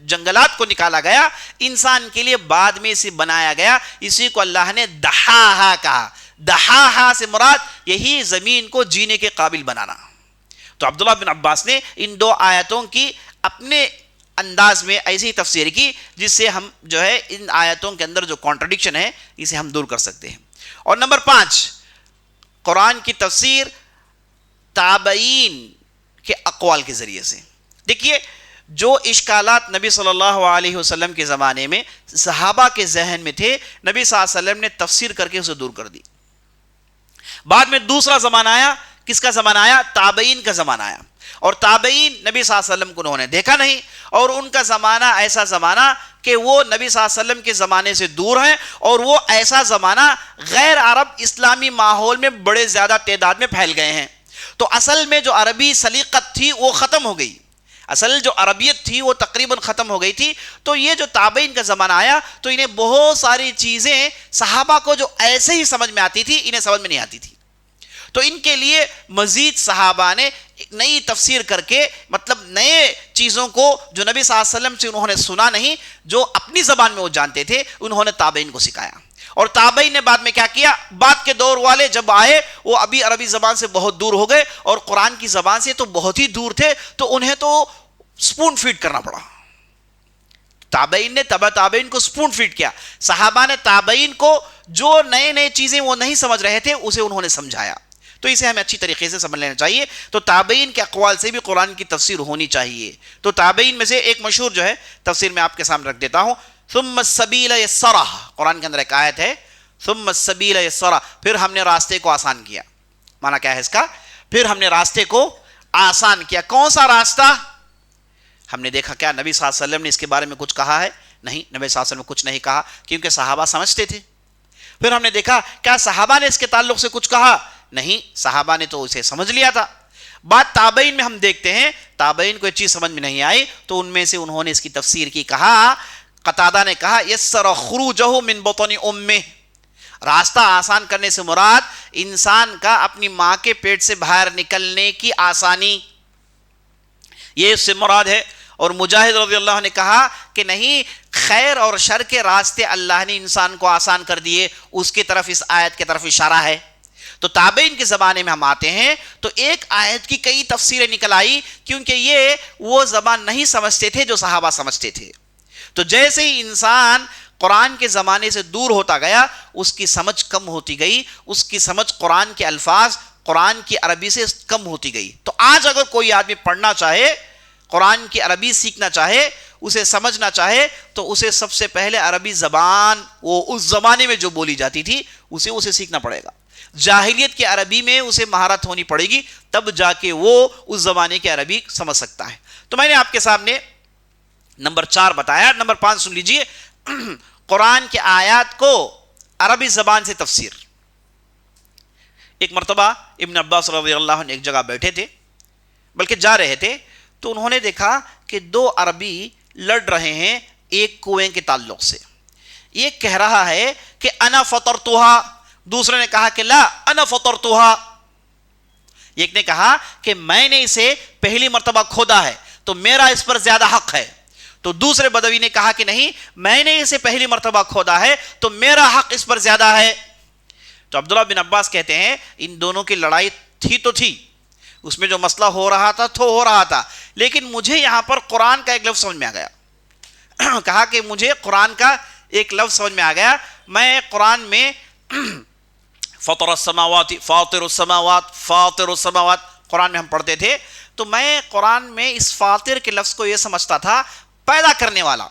جنگلات کو نکالا گیا. انسان کے لیے بعد میں اسے بنایا گیا. اسی کو اللہ نے دحاہا کہا. دحاہا سے مراد یہی زمین کو جینے کے قابل بنانا. تو عبداللہ بن عباس نے ان 2 آیتوں کی اپنے انداز میں ایسی تفسیر کی جس سے ہم جو ہے ان آیتوں کے اندر جو کانٹرڈکشن ہے اسے ہم دور کر سکتے ہیں. اور نمبر 5، قرآن کی تفسیر تابعین کے اقوال کے ذریعے سے. دیکھیے جو اشکالات نبی صلی اللہ علیہ وسلم کے زمانے میں صحابہ کے ذہن میں تھے، نبی صلی اللہ علیہ وسلم نے تفسیر کر کے اسے دور کر دی. بعد میں دوسرا زمانہ آیا. کس کا زمانہ آیا؟ تابعین کا زمانہ آیا. اور تابعین نبی صلی اللہ علیہ وسلم کو انہوں نے دیکھا نہیں، اور ان کا زمانہ ایسا زمانہ کہ وہ نبی صلی اللہ علیہ وسلم کے زمانے سے دور ہیں، اور وہ ایسا زمانہ غیر عرب اسلامی ماحول میں بڑے زیادہ تعداد میں پھیل گئے ہیں. تو اصل میں جو عربی سلیقت تھی وہ ختم ہو گئی، اصل جو عربیت تھی وہ تقریباً ختم ہو گئی تھی. تو یہ جو تابعین کا زمانہ آیا تو انہیں بہت ساری چیزیں صحابہ کو جو ایسے ہی سمجھ میں آتی تھی انہیں سمجھ میں نہیں آتی تھی. تو ان کے لیے مزید صحابہ نے نئی تفسیر کر کے، مطلب نئے چیزوں کو جو نبی صلی اللہ علیہ وسلم سے انہوں نے سنا نہیں، جو اپنی زبان میں وہ جانتے تھے، انہوں نے تابعین کو سکھایا. اور تابعین نے بعد میں کیا کیا؟ بعد کے دور والے جب آئے وہ ابھی عربی زبان سے بہت دور ہو گئے اور قرآن کی زبان سے تو بہت ہی دور تھے، تو انہیں تو سپون فیڈ کرنا پڑا. تابعین نے تابعین کو سپون فیڈ کیا. صحابہ نے تابعین کو جو نئے چیزیں وہ نہیں سمجھ رہے تھے اسے انہوں نے سمجھایا. تو اسے ہمیں اچھی طریقے سے سمجھ لینا چاہیے. تو تابعین کے اقوال سے بھی قرآن کی تفسیر ہونی چاہیے. تو تابعین میں سے ایک مشہور جو ہے تفسیر میں آپ کے سامنے رکھ دیتا ہوں. ثم السبیل یسرہ، قرآن کے اندر ایک آیت ہے ثم السبیل یسرہ، پھر ہم نے راستے کو آسان کیا. معنی کیا ہے اس کا؟ پھر ہم نے راستے کو آسان کیا. کون سا راستہ؟ ہم نے دیکھا کیا نبی صلی اللہ علیہ وسلم نے اس کے بارے میں کچھ کہا ہے؟ نہیں، نبی صلی اللہ علیہ وسلم نے کچھ نہیں کہا کیونکہ صحابہ سمجھتے تھے. پھر ہم نے دیکھا کیا صحابہ نے اس کے تعلق سے کچھ کہا؟ نہیں، صحابہ نے تو اسے سمجھ لیا تھا. بات تابعین میں ہم دیکھتے ہیں تابعین کو یہ چیز سمجھ میں نہیں آئی تو ان میں سے انہوں نے اس کی تفسیر کی. کہا قتادہ نے کہا یسر خروجہ من بطن امہ، راستہ آسان کرنے سے مراد انسان کا اپنی ماں کے پیٹ سے باہر نکلنے کی آسانی، یہ اس سے مراد ہے. اور مجاہد رضی اللہ عنہ نے کہا کہ نہیں، خیر اور شر کے راستے اللہ نے انسان کو آسان کر دیے، اس کی طرف اس آیت کی طرف اشارہ ہے. تو تابعین کے زمانے میں ہم آتے ہیں تو ایک آیت کی کئی تفسیریں نکل آئی کیونکہ یہ وہ زبان نہیں سمجھتے تھے جو صحابہ سمجھتے تھے. تو جیسے ہی انسان قرآن کے زمانے سے دور ہوتا گیا اس کی سمجھ کم ہوتی گئی، اس کی سمجھ قرآن کے الفاظ، قرآن کی عربی سے کم ہوتی گئی. تو آج اگر کوئی آدمی پڑھنا چاہے، قرآن کی عربی سیکھنا چاہے، اسے سمجھنا چاہے تو اسے سب سے پہلے عربی زبان وہ اس زمانے میں جو بولی جاتی تھی اسے سیکھنا پڑے گا. جاہلیت کی عربی میں اسے مہارت ہونی پڑے گی، تب جا کے وہ اس زمانے کی عربی سمجھ سکتا ہے. تو میں نے آپ کے سامنے نمبر 4 بتایا. نمبر 5 سن لیجئے، قرآن کے آیات کو عربی زبان سے تفسیر. ایک مرتبہ ابن عباس رضی اللہ عنہ ایک جگہ بیٹھے تھے، بلکہ جا رہے تھے، تو انہوں نے دیکھا کہ 2 عربی لڑ رہے ہیں ایک کنویں کے تعلق سے. ایک کہہ رہا ہے کہ انا فطرتھا، دوسرے نے کہا کہ لا انا فطرتھا. ایک نے کہا کہ میں نے اسے پہلی مرتبہ کھودا ہے تو میرا اس پر زیادہ حق ہے، تو دوسرے بدوی نے کہا کہ نہیں، میں نے اسے پہلی مرتبہ کھودا ہے تو میرا حق اس پر زیادہ ہے. تو عبداللہ بن عباس کہتے ہیں ان دونوں کی لڑائی تھی تو تھی، اس میں جو مسئلہ ہو رہا تھا تو ہو رہا تھا، لیکن مجھے یہاں پر قرآن کا ایک لفظ سمجھ میں آ گیا. کہا کہ مجھے قرآن کا ایک لفظ سمجھ میں آ گیا. میں قرآن میں فطر السماوات فاطر السماوات فاطر السماوات قرآن میں ہم پڑھتے تھے، تو میں قرآن میں اس فاطر کے لفظ کو یہ سمجھتا تھا پیدا کرنے والا.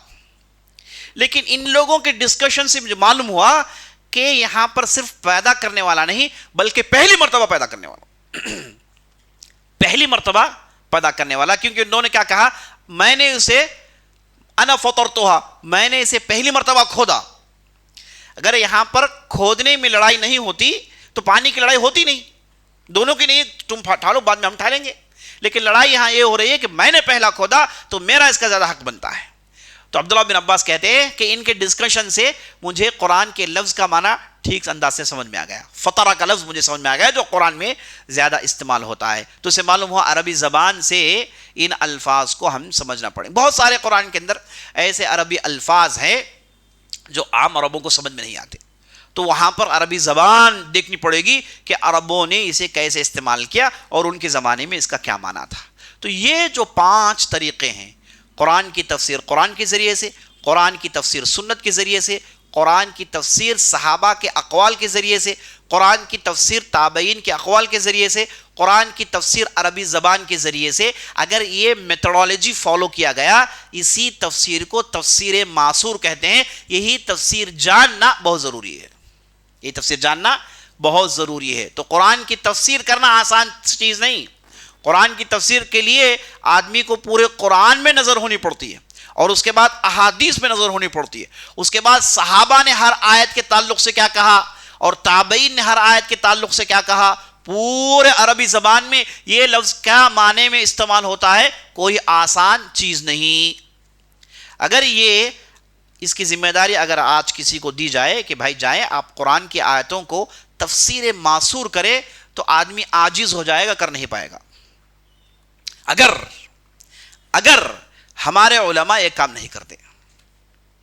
لیکن ان لوگوں کے ڈسکشن سے مجھے معلوم ہوا کہ یہاں پر صرف پیدا کرنے والا نہیں بلکہ پہلی مرتبہ پیدا کرنے والا. پہلی مرتبہ پیدا کرنے والا، کیونکہ انہوں نے کیا کہا، میں نے اسے انا فطرتها، میں نے اسے پہلی مرتبہ کھودا. اگر یہاں پر کھودنے میں لڑائی نہیں ہوتی تو پانی کی لڑائی ہوتی نہیں. دونوں کی نہیں، تم ٹھالو بعد میں ہم ٹھالیں گے. لیکن لڑائی یہاں یہ ہو رہی ہے کہ میں نے پہلا کھودا تو میرا اس کا زیادہ حق بنتا ہے. تو عبداللہ بن عباس کہتے ہیں کہ ان کے ڈسکشن سے مجھے قرآن کے لفظ کا معنی ٹھیک انداز سے سمجھ میں آ گیا. فطرہ کا لفظ مجھے سمجھ میں آ گیا جو قرآن میں زیادہ استعمال ہوتا ہے. تو اسے معلوم ہوا عربی زبان سے ان الفاظ کو ہم سمجھنا پڑے. بہت سارے قرآن کے اندر ایسے عربی الفاظ ہیں جو عام عربوں کو سمجھ میں نہیں آتے، تو وہاں پر عربی زبان دیکھنی پڑے گی کہ عربوں نے اسے کیسے استعمال کیا اور ان کے زمانے میں اس کا کیا معنی تھا. تو یہ جو 5 طریقے ہیں، قرآن کی تفسیر قرآن کے ذریعے سے، قرآن کی تفسیر سنت کے ذریعے سے، قرآن کی تفسیر صحابہ کے اقوال کے ذریعے سے، قرآن کی تفسیر تابعین کے اقوال کے ذریعے سے، قرآن کی تفسیر عربی زبان کے ذریعے سے، اگر یہ میتھڈالوجی فالو کیا گیا، اسی تفسیر کو تفسیر معصور کہتے ہیں. یہی تفسیر جاننا بہت ضروری ہے. یہ تفسیر جاننا بہت ضروری ہے. تو قرآن کی تفسیر کرنا آسان چیز نہیں. قرآن کی تفسیر کے لیے آدمی کو پورے قرآن میں نظر ہونی پڑتی ہے، اور اس کے بعد احادیث میں نظر ہونی پڑتی ہے. اس کے بعد صحابہ نے ہر آیت کے تعلق سے کیا کہا اور تابعین نے ہر آیت کے تعلق سے کیا کہا. پورے عربی زبان میں یہ لفظ کیا معنی میں استعمال ہوتا ہے، کوئی آسان چیز نہیں. اگر یہ اس کی ذمہ داری اگر آج کسی کو دی جائے کہ بھائی جائیں آپ قرآن کی آیتوں کو تفسیر معصور کرے، تو آدمی عاجز ہو جائے گا، کر نہیں پائے گا. اگر ہمارے علماء ایک کام نہیں کرتے،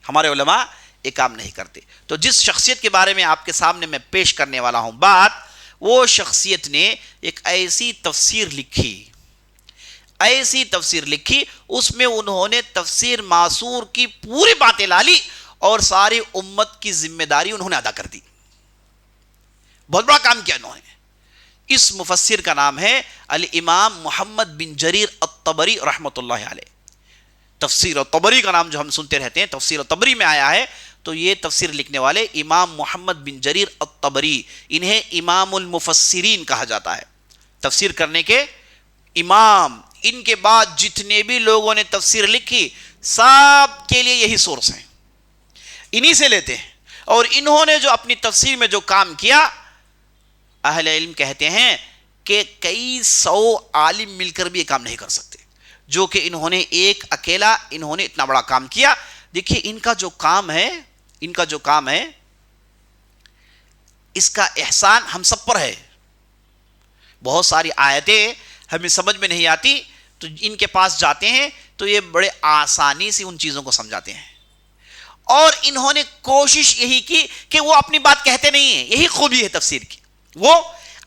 ہمارے علماء ایک کام نہیں کرتے، تو جس شخصیت کے بارے میں آپ کے سامنے میں پیش کرنے والا ہوں بات، وہ شخصیت نے ایک ایسی تفسیر لکھی، اس میں انہوں نے تفسیر معصور کی پوری باتیں لالی اور ساری امت کی ذمہ داری انہوں نے ادا کر دی. بہت بڑا کام کیا انہوں نے. اس مفسر کا نام ہے الامام محمد بن جریر الطبری رحمۃ اللہ علیہ. تفسیر الطبری کا نام جو ہم سنتے رہتے ہیں، تفسیر الطبری میں آیا ہے، تو یہ تفسیر لکھنے والے امام محمد بن جریر الطبری، انہیں امام المفسرین کہا جاتا ہے، تفسیر کرنے کے امام. ان کے بعد جتنے بھی لوگوں نے تفسیر لکھی سب کے لیے یہی سورس ہیں، انہی سے لیتے ہیں. اور انہوں نے جو اپنی تفسیر میں جو کام کیا، اہل علم کہتے ہیں کہ کئی 100 عالم مل کر بھی یہ کام نہیں کر سکتے، جو کہ انہوں نے ایک اکیلا انہوں نے اتنا بڑا کام کیا. دیکھیے ان کا جو کام ہے اس کا احسان ہم سب پر ہے. بہت ساری آیتیں ہمیں سمجھ میں نہیں آتی، تو ان کے پاس جاتے ہیں تو یہ بڑے آسانی سے ان چیزوں کو سمجھاتے ہیں. اور انہوں نے کوشش یہی کی کہ وہ اپنی بات کہتے نہیں ہیں. یہی خوبی ہے تفسیر کی، وہ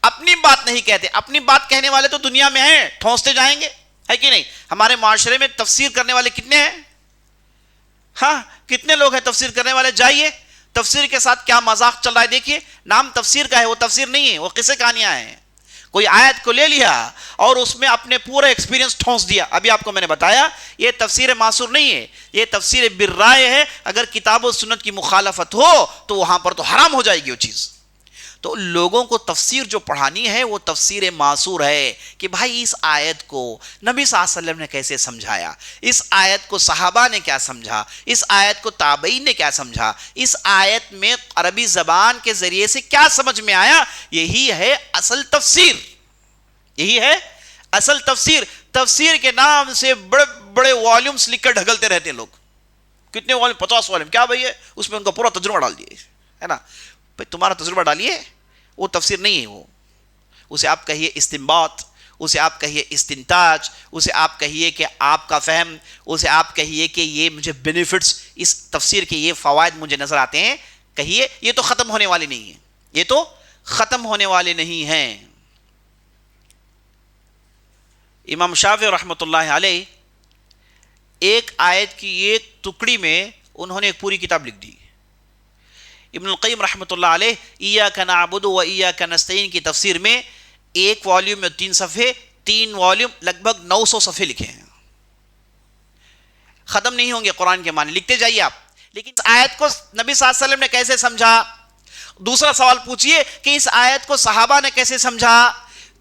اپنی بات نہیں کہتے. اپنی بات کہنے والے تو دنیا میں ہیں، ٹھونستے جائیں گے، ہے کہ نہیں؟ ہمارے معاشرے میں تفسیر کرنے والے کتنے ہیں؟ ہاں، کتنے لوگ ہیں تفسیر کرنے والے؟ جائیے تفسیر کے ساتھ کیا مذاق چل رہا ہے دیکھیے. نام تفسیر کا ہے، وہ تفسیر نہیں ہے، وہ قصے کہانیاں ہیں. کوئی آیت کو لے لیا اور اس میں اپنے پورا ایکسپیرینس ٹھونس دیا. ابھی آپ کو میں نے بتایا یہ تفسیر معصور نہیں ہے، یہ تفسیر بالرائے ہے. اگر کتاب و سنت کی مخالفت ہو تو وہاں پر تو حرام ہو جائے گی وہ چیز. تو لوگوں کو تفسیر جو پڑھانی ہے وہ تفسیر معصور ہے کہ بھائی اس آیت کو نبی صلی اللہ علیہ وسلم نے کیسے سمجھایا، اس آیت کو صحابہ نے کیا سمجھا، اس آیت کو تابعین نے کیا سمجھا، اس آیت میں عربی زبان کے ذریعے سے کیا سمجھ میں آیا. یہی ہے اصل تفسیر، یہی ہے اصل تفسیر. تفسیر کے نام سے بڑے بڑے والیومز لکھ کر ڈھکلتے رہتے ہیں لوگ. کتنے والیوم؟ 50 والیوم. کیا بھائی ہے؟ اس میں ان کا پورا تجربہ ڈال دیے ہے نا. بھائی تمہارا تجربہ ڈالیے، وہ تفسیر نہیں ہے. وہ اسے آپ کہیے استنباط، اسے آپ کہیے استنتاج، اسے آپ کہیے کہ آپ کا فہم، اسے آپ کہیے کہ یہ مجھے بینیفٹس اس تفسیر کے یہ فوائد مجھے نظر آتے ہیں. کہیے یہ تو ختم ہونے والے نہیں ہیں، یہ تو ختم ہونے والے نہیں ہیں. امام شافعی رحمۃ اللہ علیہ ایک آیت کی ایک ٹکڑی میں انہوں نے ایک پوری کتاب لکھ دی. ابن القیم رحمۃ اللہ علیہ ایاک نعبد و ایاک نستعین کی تفسیر میں ایک والیوم میں 3 صفحے، 3 والیوم لگ بھگ 900 صفحے لکھے ہیں. ختم نہیں ہوں گے قرآن کے معنی، لکھتے جائیے آپ. لیکن اس آیت کو نبی صلی اللہ علیہ وسلم نے کیسے سمجھا؟ دوسرا سوال پوچھئے کہ اس آیت کو صحابہ نے کیسے سمجھا؟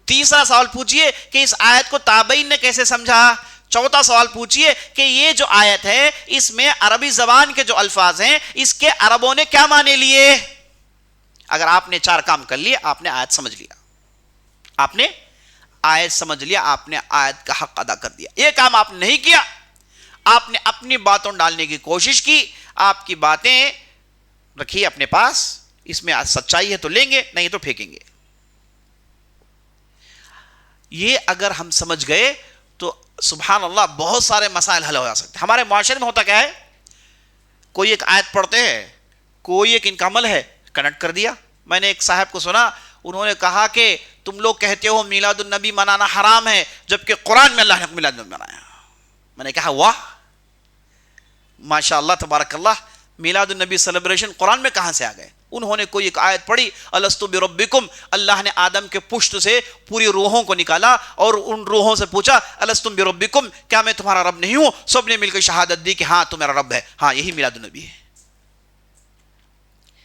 تیسرا سوال پوچھئے کہ اس آیت کو تابعین نے کیسے سمجھا؟ چوتھا سوال پوچھئے کہ یہ جو آیت ہے اس میں عربی زبان کے جو الفاظ ہیں اس کے عربوں نے کیا معنی لیے؟ اگر آپ نے 4 کام کر لیے آپ نے آیت سمجھ لیا، آپ نے آیت سمجھ لیا، آپ نے آیت کا حق ادا کر دیا۔ یہ کام آپ نے نہیں کیا، آپ نے اپنی باتوں ڈالنے کی کوشش کی، آپ کی باتیں رکھیے اپنے پاس، اس میں سچائی ہے تو لیں گے نہیں تو پھینکیں گے۔ یہ اگر ہم سمجھ گئے تو سبحان اللہ بہت سارے مسائل حل ہو جا سکتے ہیں۔ ہمارے معاشرے میں ہوتا کیا ہے، کوئی ایک آیت پڑھتے ہیں، کوئی ایک ان کا عمل ہے، کنیکٹ کر دیا۔ میں نے ایک صاحب کو سنا، انہوں نے کہا کہ تم لوگ کہتے ہو میلاد النبی منانا حرام ہے جبکہ قرآن میں اللہ نے میلاد النبی منایا۔ میں نے کہا واہ ماشاء اللہ تبارک اللہ، میلاد النبی سیلیبریشن قرآن میں کہاں سے آ گئے؟ انہوں نے کوئی ایک آیت پڑھی، الستو بربکم، اللہ نے آدم کے پشت سے پوری روحوں کو نکالا اور ان روحوں سے پوچھا الستم بربکم، کیا میں تمہارا رب نہیں ہوں؟ سب نے مل کر شہادت دی کہ ہاں تو میرا رب ہے۔ ہاں یہی میلاد النبی ہے۔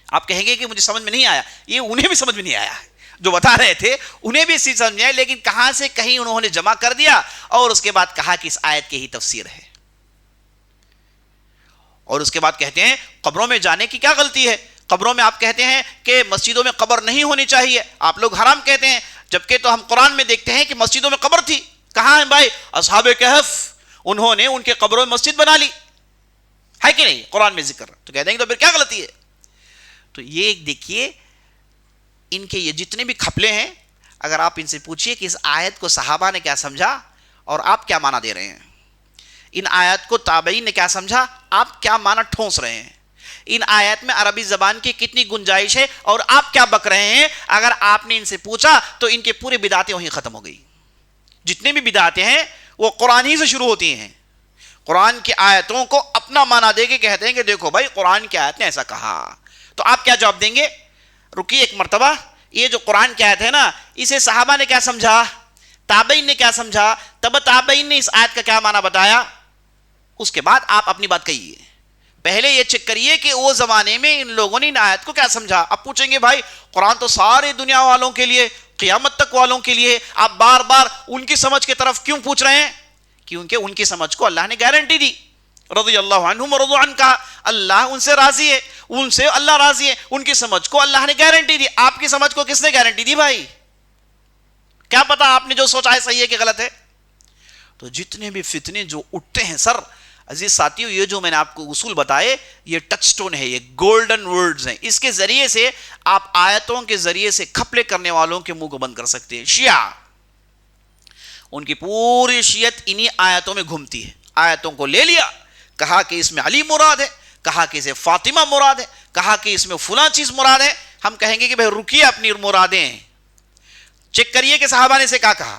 آپ کہیں گے کہ مجھے سمجھ میں نہیں آیا، یہ انہیں بھی سمجھ میں نہیں آیا، جو بتا رہے تھے انہیں بھی اس چیز سمجھ میں آیا، لیکن کہاں سے کہیں انہوں نے جمع کر دیا اور اس کے بعد کہا کہ اس آیت کی ہی تفسیر ہے۔ اور اس کے بعد کہتے ہیں قبروں میں جانے کی کیا غلطی ہے؟ قبروں میں آپ کہتے ہیں کہ مسجدوں میں قبر نہیں ہونی چاہیے، آپ لوگ حرام کہتے ہیں، جبکہ تو ہم قرآن میں دیکھتے ہیں کہ مسجدوں میں قبر تھی۔ کہاں ہے بھائی؟ اصحاب کہف، انہوں نے ان کے قبروں میں مسجد بنا لی، ہے کہ نہیں؟ قرآن میں ذکر، تو کہتے ہیں کہ تو پھر کیا غلطی ہے؟ تو یہ دیکھیے ان کے یہ جتنے بھی کھپلے ہیں، اگر آپ ان سے پوچھئے کہ اس آیت کو صحابہ نے کیا سمجھا اور آپ کیا معنی دے رہے ہیں، ان آیت کو تابعین نے کیا سمجھا، آپ کیا معنی ٹھونس رہے ہیں، ان آیت میں عربی زبان کی کتنی گنجائش ہے اور آپ کیا بک رہے ہیں، اگر آپ نے ان سے پوچھا تو ان کے پورے بدعتیں وہیں ختم ہو گئی۔ جتنے بھی بدعتیں ہیں وہ قرآن ہی سے شروع ہوتی ہیں، قرآن کی آیتوں کو اپنا معنی دے کے کہتے ہیں کہ دیکھو بھائی قرآن کی آیت نے ایسا کہا، تو آپ کیا جواب دیں گے؟ رکیے ایک مرتبہ، یہ جو قرآن کی آیت ہے نا، اسے صحابہ نے کیا سمجھا، تابعین نے کیا سمجھا، تب تابعین نے اس آیت کا کیا معنی بتایا، اس کے بعد آپ اپنی بات کہیے۔ پہلے یہ چیک کریے کہ وہ زمانے میں ان لوگوں نے ان آیت کو کیا سمجھا۔ اب پوچھیں گے بھائی قرآن تو سارے دنیا والوں کے لیے، قیامت تک والوں کے لیے، آپ بار بار ان کی سمجھ کی طرف کیوں پوچھ رہے ہیں؟ کیونکہ ان کی سمجھ کو اللہ نے گارنٹی دی، رضی اللہ عنہم ورضوا عنہ، کہا اللہ ان سے راضی ہے، ان سے اللہ راضی ہے، ان کی سمجھ کو اللہ نے گارنٹی دی۔ آپ کی سمجھ کو کس نے گارنٹی دی بھائی؟ کیا پتا آپ نے جو سوچا ہے صحیح ہے کہ غلط ہے؟ تو جتنے بھی فتنے جو اٹھتے ہیں سر عزیز ساتھیوں، یہ جو میں نے آپ کو اصول بتائے یہ ٹچ سٹون ہے، یہ گولڈن ورڈز ہیں، اس کے ذریعے سے آپ آیتوں کے ذریعے سے کھپلے کرنے والوں کے منہ کو بند کر سکتے ہیں۔ شیعہ، ان کی پوری شیعت انہی آیتوں میں گھومتی ہے، آیتوں کو لے لیا، کہا کہ اس میں علی مراد ہے، کہا کہ اسے فاطمہ مراد ہے، کہا کہ اس میں فلاں چیز مراد ہے۔ ہم کہیں گے کہ بھائی رکیے اپنی مرادیں چیک کریے کہ صحابہ نے سے کیا کہا۔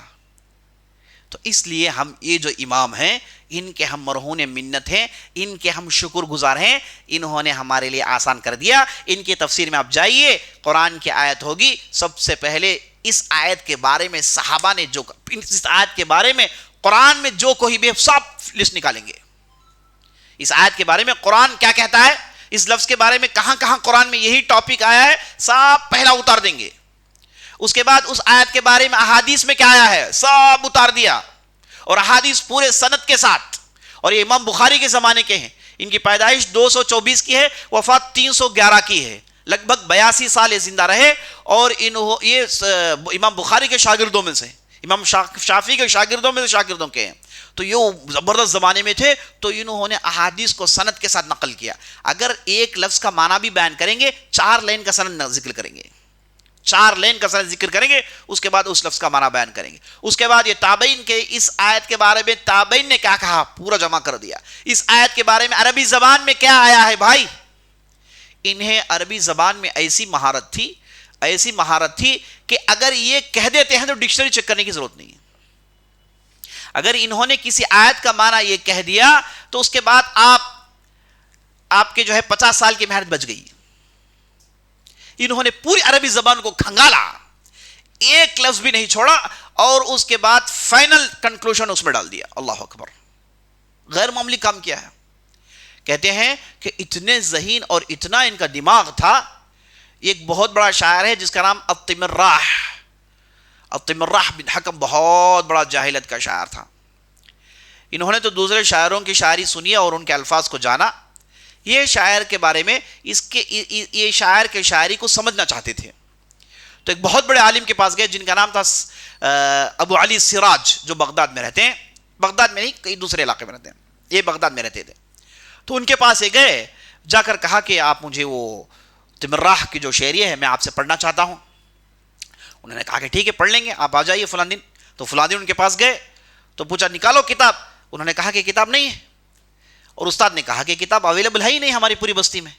تو اس لیے ہم یہ جو امام ہیں ان کے ہم مرہون منت ہیں، ان کے ہم شکر گزار ہیں، انہوں نے ہمارے لیے آسان کر دیا۔ ان کی تفسیر میں آپ جائیے، قرآن کی آیت ہوگی، سب سے پہلے اس آیت کے بارے میں صحابہ نے جو، اس آیت کے بارے میں قرآن میں جو کوئی بھی سب لسٹ نکالیں گے، اس آیت کے بارے میں قرآن کیا کہتا ہے، اس لفظ کے بارے میں کہاں کہاں قرآن میں یہی ٹاپک آیا ہے، سب پہلا اتار دیں گے۔ اس کے بعد اس آیت کے بارے میں احادیث میں کیا آیا ہے سب اتار دیا، اور احادیث پورے سند کے ساتھ۔ اور یہ امام بخاری کے زمانے کے ہیں، ان کی پیدائش 224 کی ہے، وفات 311 کی ہے، لگ بھگ 82 سال یہ زندہ رہے، اور یہ امام بخاری کے شاگردوں میں سے، امام شافعی کے شاگردوں میں سے شاگردوں کے ہیں، تو یہ زبردست زمانے میں تھے، تو انہوں نے احادیث کو سند کے ساتھ نقل کیا۔ اگر ایک لفظ کا معنی بھی بیان کریں گے 4 لائن کا سند ذکر کریں گے، 4 لائن کا سند ذکر کریں گے، اس کے بعد اس لفظ کا معنی بیان کریں گے۔ اس کے بعد یہ تابعین کے اس آیت کے بارے میں تابعین نے کیا کہا پورا جمع کر دیا۔ اس آیت کے بارے میں عربی زبان میں کیا آیا ہے بھائی، انہیں عربی زبان میں ایسی مہارت تھی کہ اگر یہ کہہ دیتے ہیں تو ڈکشنری چیک کرنے کی ضرورت نہیں ہے۔ اگر انہوں نے کسی آیت کا معنی یہ کہہ دیا تو اس کے بعد آپ کے جو ہے 50 سال کی محنت بچ گئی۔ انہوں نے پوری عربی زبان کو کھنگالا، ایک لفظ بھی نہیں چھوڑا، اور اس کے بعد فائنل کنکلوژن اس میں ڈال دیا۔ اللہ اکبر، غیر معمولی کام کیا ہے۔ کہتے ہیں کہ اتنے ذہین اور اتنا ان کا دماغ تھا۔ ایک بہت بڑا شاعر ہے جس کا نام التمراح بن حکم، بہت بڑا جاہلیت کا شاعر تھا۔ انہوں نے تو دوسرے شاعروں کی شاعری سنی اور ان کے الفاظ کو جانا. یہ شاعر کے بارے میں یہ شاعر کے شاعری کو سمجھنا چاہتے تھے. تو ایک بہت بڑے عالم کے پاس گئے جن کا نام تھا ابو علی سراج، جو بغداد میں رہتے ہیں. بغداد میں نہیں، کئی دوسرے علاقے میں رہتے ہیں، یہ بغداد میں رہتے تھے. تو ان کے پاس یہ گئے، جا کر کہا کہ آپ مجھے وہ تمراح کی جو شعریہ ہے میں آپ سے پڑھنا چاہتا ہوں. انہوں نے کہا کہ ٹھیک ہے پڑھ لیں گے، آپ آ جائیے فلاں دن. تو فلاں دن ان کے پاس گئے تو پوچھا نکالو کتاب. انہوں نے کہا کہ کتاب نہیں ہے. اور استاد نے کہا کہ کتاب اویلیبل ہے ہی نہیں ہماری پوری بستی میں.